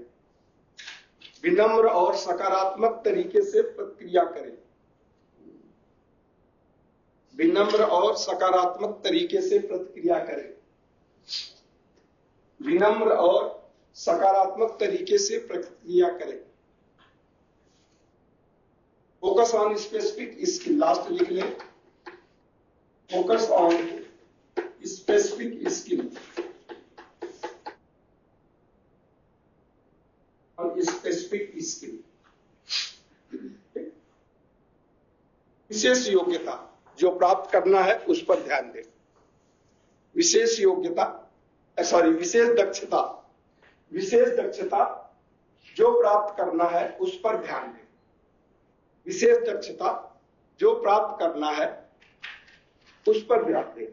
[SPEAKER 1] विनम्र और सकारात्मक तरीके से प्रतिक्रिया करें। विनम्र और सकारात्मक तरीके से प्रतिक्रिया करें। विनम्र और सकारात्मक तरीके से प्रतिक्रिया करें। Focus on specific skill, last लिख लें। Focus on specific skill, specific skill. विशेष योग्यता जो प्राप्त करना है उस पर ध्यान दें। विशेष योग्यता, विशेष दक्षता, विशेष दक्षता जो प्राप्त करना है उस पर ध्यान दें। विशेष दक्षता जो प्राप्त करना है उस पर ध्यान दें।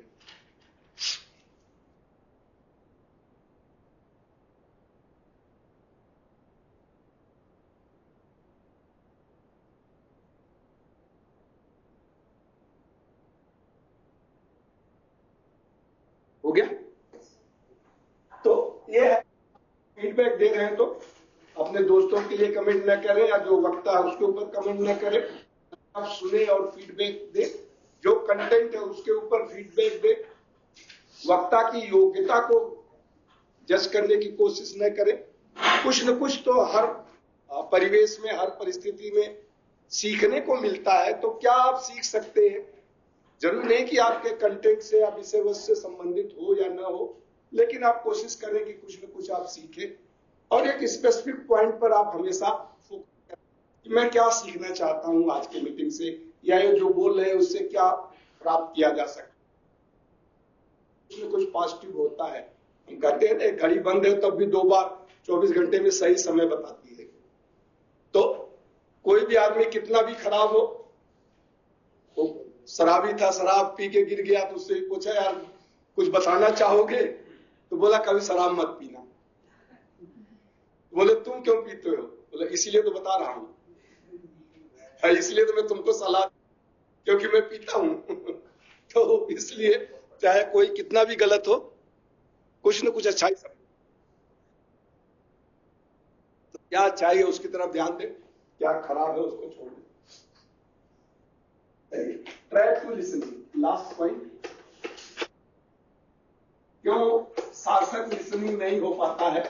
[SPEAKER 1] हो गया? तो ये है, फीडबैक दे रहे हैं तो अपने दोस्तों के लिए कमेंट न करें या जो वक्ता है उसके ऊपर कमेंट न करें। आप सुने और फीडबैक दे, जो कंटेंट है उसके ऊपर फीडबैक दे। वक्ता की योग्यता को जज करने की कोशिश न करें। कुछ न कुछ तो हर परिवेश में, हर परिस्थिति में सीखने को मिलता है। तो क्या आप सीख सकते हैं? जरूरी नहीं कि आपके कंटेंट से या विषय वस्तु से संबंधित हो या ना हो, लेकिन आप कोशिश करें कि कुछ न कुछ आप सीखें और एक स्पेसिफिक पॉइंट पर आप हमेशा फोकस करें कि मैं क्या सीखना चाहता हूं आज की मीटिंग से, या ये जो बोल रहे हैं उससे क्या प्राप्त किया जा सकता है। कुछ न कुछ पॉजिटिव होता है। हम कहते हैं घड़ी बंद है तब भी 2 बार 24 घंटे में सही समय बताती है। तो कोई भी आदमी कितना भी खराब हो, शराबी था, शराब पी के गिर गया, तो उससे पूछा यार कुछ बताना चाहोगे? तो बोला कभी शराब मत पीना। बोले तुम क्यों पीते हो? बोले इसीलिए तो बता रहा हूं, इसलिए तो मैं तुमको सलाह, क्योंकि मैं पीता हूं। तो इसलिए चाहे कोई कितना भी गलत हो, कुछ न कुछ अच्छाई समझो। तो क्या अच्छाई है उसकी तरफ ध्यान दे, क्या खराब है उसको छोड़ दे। Try to listening, last point. क्यों सार्थक लिसनिंग नहीं हो पाता है?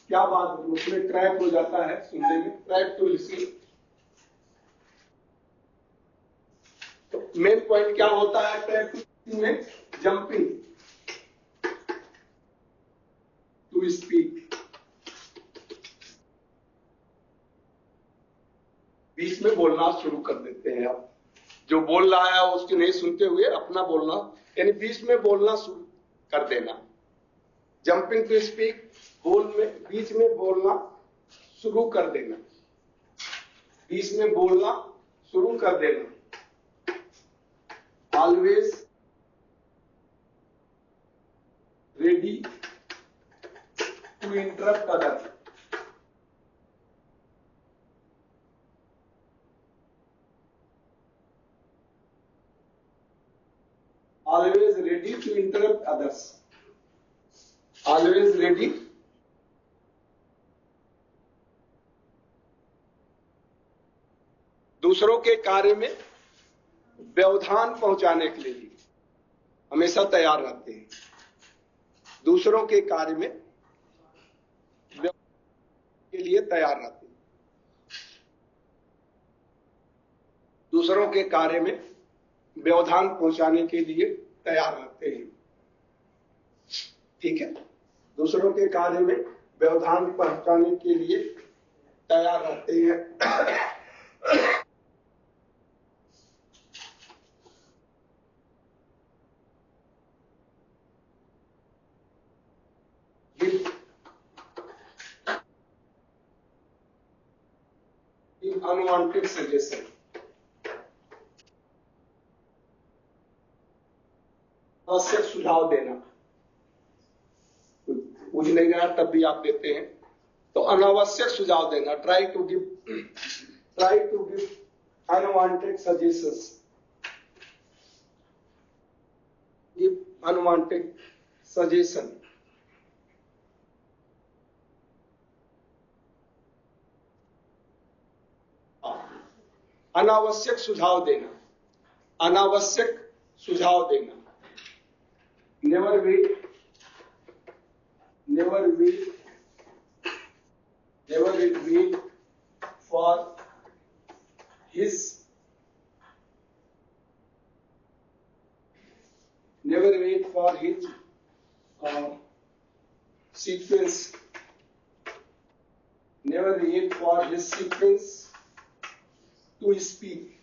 [SPEAKER 1] क्या बात उसमें ट्रैप हो जाता है सुनने में? ट्रैप टू लिसनिंग, तो मेन पॉइंट क्या होता है ट्रैप टू लिसनिंग में? Jumping to speak. बीच में बोलना शुरू कर देते हैं आप। जो बोल रहा है उसकी नहीं सुनते हुए अपना बोलना, यानी बीच में बोलना शुरू कर देना। जंपिंग टू स्पीक, बीच में बोलना शुरू कर देना। बीच में बोलना शुरू कर देना। Always ready to interrupt other. Always ready to interrupt others. Always ready दूसरों के कार्य में व्यवधान पहुंचाने के लिए हमेशा तैयार रहते हैं। दूसरों के कार्य में के लिए तैयार रहते हैं। दूसरों के कार्य में व्यवधान पहुंचाने के लिए तैयार रहते हैं। ठीक है, दूसरों के कार्य में व्यवधान पहुंचाने के लिए तैयार रहते हैं। अनवांटेड सजेशन, आवश्यक सुझाव देना। बुझ नहीं रहा तब भी आप देते हैं। तो अनावश्यक सुझाव देना, try to give unwanted suggestions, give unwanted suggestion. अनावश्यक सुझाव देना, अनावश्यक सुझाव देना। Never wait for his sequence, never wait for his sequence to speak,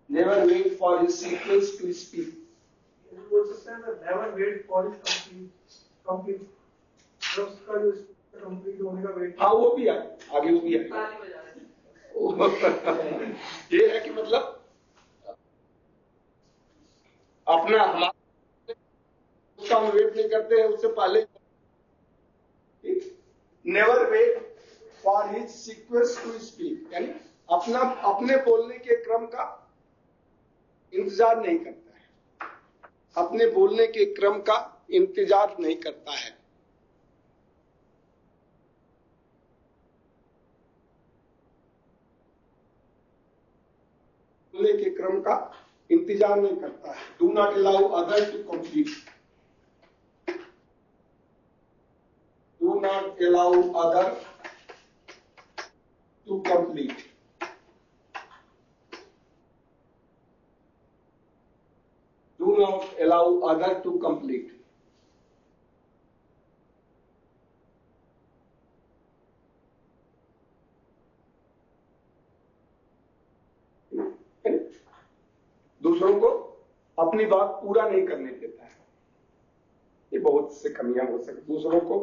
[SPEAKER 1] never wait for his sequence to speak।
[SPEAKER 2] बोल सकते हैं ना, never wait for his complete उसका जो कंप्लीट होने का वेट।
[SPEAKER 1] हाँ वो भी है, आगे वो भी है। ये है कि मतलब अपना हमारा उसका हम वेट नहीं करते हैं, उससे पहले never wait for his sequence to speak, यानी अपने बोलने के क्रम का इंतजार नहीं करता है, अपने बोलने के क्रम का इंतजार नहीं करता है। बोलने के क्रम का इंतजार नहीं करता है। Do not allow other to complete, do not allow other to complete, do not allow other to complete. दूसरों को अपनी बात पूरा नहीं करने देता है, ये बहुत से कमियां हो सकती। दूसरों को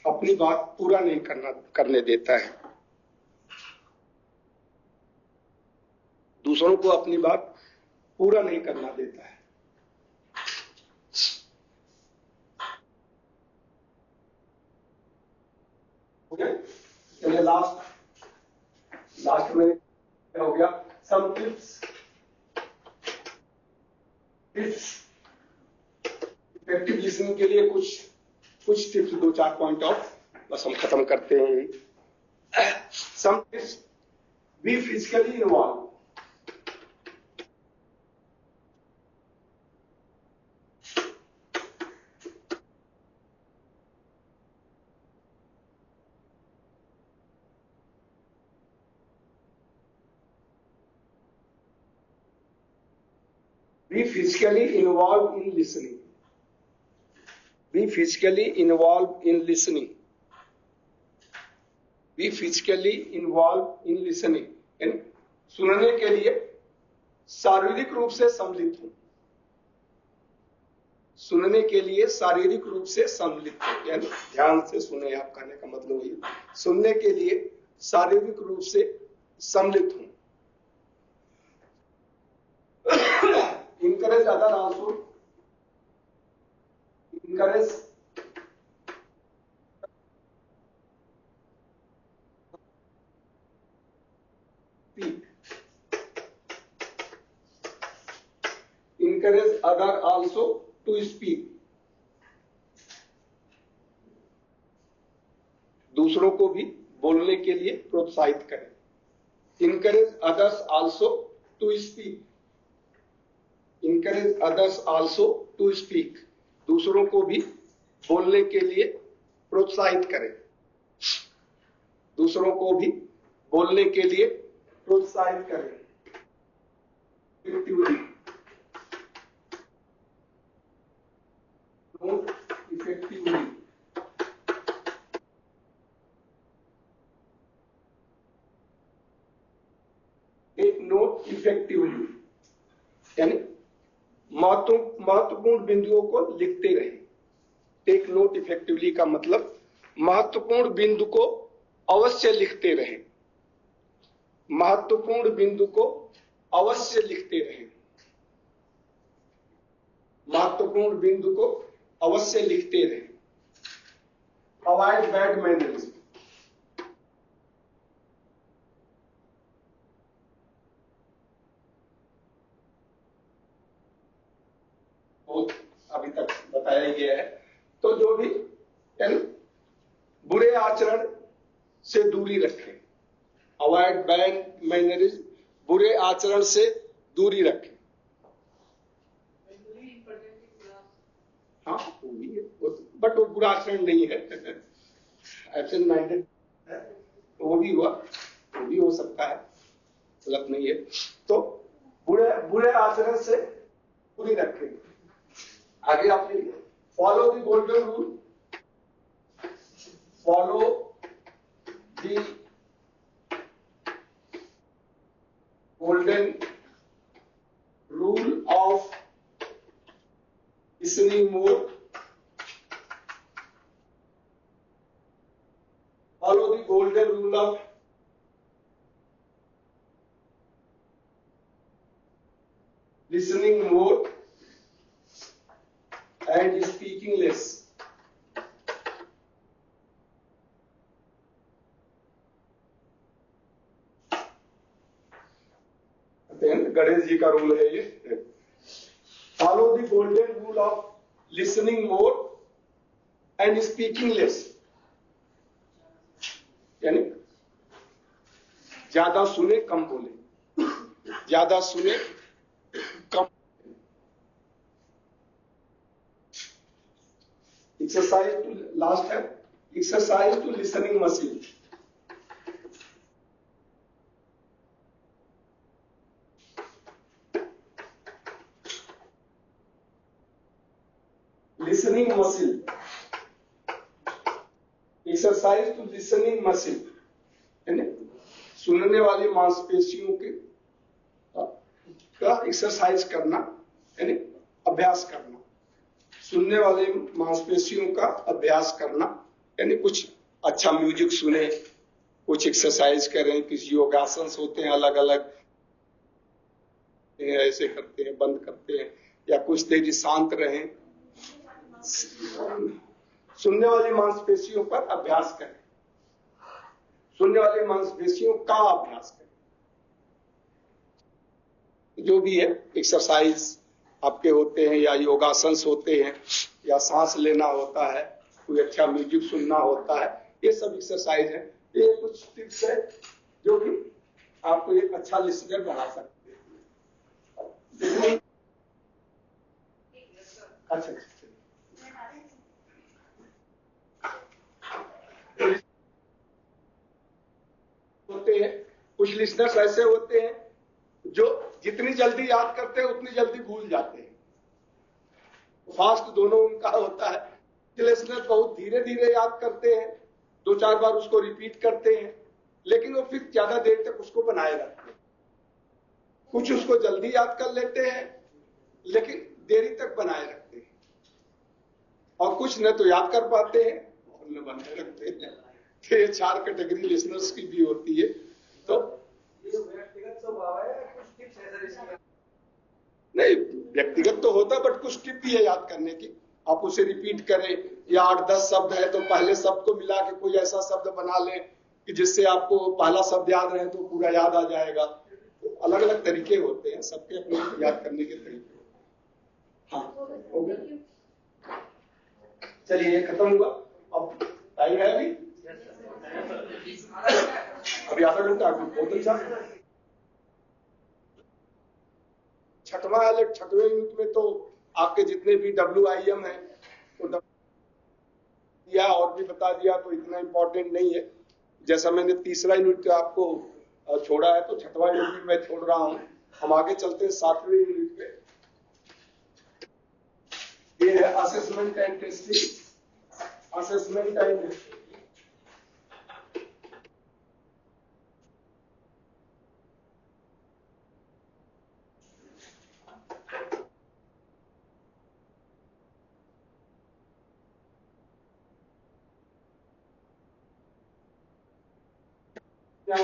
[SPEAKER 1] अपनी बात पूरा नहीं करने देता है, दूसरों को अपनी बात पूरा नहीं करना देता है। चलिए लास्ट में हो गया सम टिप्स। इफेक्टिव लिसनिंग के लिए कुछ टिप्स, 2-4 पॉइंट ऑफ, बस हम खत्म करते हैं। Some tips, be physically involve, be physically involved in listening, be physically involved in listening, be physically involved in listening, यानी सुनने के लिए शारीरिक रूप से सम्मिलित हूं, सुनने के लिए शारीरिक रूप से सम्मिलित हूं, यानी ध्यान से सुने, आप कहने का मतलब वही, सुनने के लिए शारीरिक रूप से सम्मिलित हूं। Encourage other also, encourage speak, encourage other also to speak, दूसरों को भी बोलने के लिए प्रोत्साहित करें। encourage others also to speak, encourage others also to speak, दूसरों को भी बोलने के लिए प्रोत्साहित करें, दूसरों को भी बोलने के लिए प्रोत्साहित करें। Effectively, note effectively, take note effectively, यानी महत्वपूर्ण बिंदुओं को लिखते रहे। टेक नोट इफेक्टिवली का मतलब महत्वपूर्ण बिंदु को अवश्य लिखते रहे, महत्वपूर्ण बिंदु को अवश्य लिखते रहे। महत्वपूर्ण बिंदु को अवश्य लिखते रहें। Avoid bad mannerism. अभी तक बताया गया है। तो जो भी बुरे आचरण से दूरी रखें। अवॉइड बैड मैनरिज्म, बुरे आचरण से दूरी रखें। हाँ वो भी है, बट वो बुरा आचरण नहीं है, एब्सेंट माइंडेड वो भी हुआ, वो भी हो सकता है, गलत नहीं है। तो बुरे आचरण से दूरी रखें। आगे आप लिखिए, follow the golden rule, follow the golden rule of listening more, follow the golden rule of listening more and speaking less। Ganesh ji का रूल है ये, follow the golden rule of listening more and speaking less, यानी ज्यादा सुने कम बोले, ज्यादा सुने कम। एक्सरसाइज टू, लास्ट है exercise to listening machine. Listening muscle, exercise to listening muscle, यानी सुनने वाली मांसपेशियों के का एक्सरसाइज करना, यानी अभ्यास करना। सुनने वाले मांसपेशियों का अभ्यास करना, यानी कुछ अच्छा म्यूजिक सुने, कुछ एक्सरसाइज करें, कुछ योगासन होते हैं अलग अलग, ऐसे करते हैं, बंद करते हैं, या कुछ देर शांत रहें। सुनने वाली मांसपेशियों पर अभ्यास करें, सुनने वाली मांसपेशियों का अभ्यास करें। जो भी है एक्सरसाइज आपके होते हैं, या योगासन होते हैं, या सांस लेना होता है, कोई अच्छा म्यूजिक सुनना होता है, ये सब एक्सरसाइज है। ये कुछ टिप्स है जो कि आपको एक अच्छा लिसनर बना सकते हैं। अच्छा होते हैं, कुछ लिसनर्स ऐसे होते हैं जो जितनी जल्दी याद करते हैं उतनी जल्दी भूल जाते हैं, फास्ट दोनों उनका होता है। लिसनर बहुत धीरे धीरे याद करते हैं, 2-4 बार उसको रिपीट करते हैं, लेकिन वो फिर ज्यादा देर तक उसको बनाए रखते हैं। कुछ उसको जल्दी याद कर लेते हैं लेकिन देरी तक बनाए रखते हैं, और कुछ न तो याद कर पाते हैं और न बनाए रखते हैं। ये 4 कैटेगरी लिसनर्स की भी होती है। तो
[SPEAKER 2] व्यक्तिगत स्वभाव है, कुछ टिप्स है इसकी?
[SPEAKER 1] नहीं, व्यक्तिगत तो होता, बट कुछ टिप भी है याद करने की। आप उसे रिपीट करें, या 8-10 शब्द है तो पहले शब्द को मिला के कोई ऐसा शब्द बना लें कि जिससे आपको पहला शब्द याद रहे तो पूरा याद आ जाएगा। तो अलग अलग तरीके होते हैं, सबके अपने याद करने के तरीके। हाँ हो गया, चलिए ये खत्म हुआ। अब टाइम है अभी आधा घंटा, बहुत अच्छा। छठवें यूनिट में तो आपके जितने भी WIM है तो दिया और भी बता दिया, तो इतना इंपॉर्टेंट नहीं है। जैसा मैंने तीसरा यूनिट आपको छोड़ा है, तो छठवां यूनिट मैं छोड़ रहा हूं। हम आगे चलते हैं 7वें यूनिट पे। ये है assessment and testing. Assessment and क्या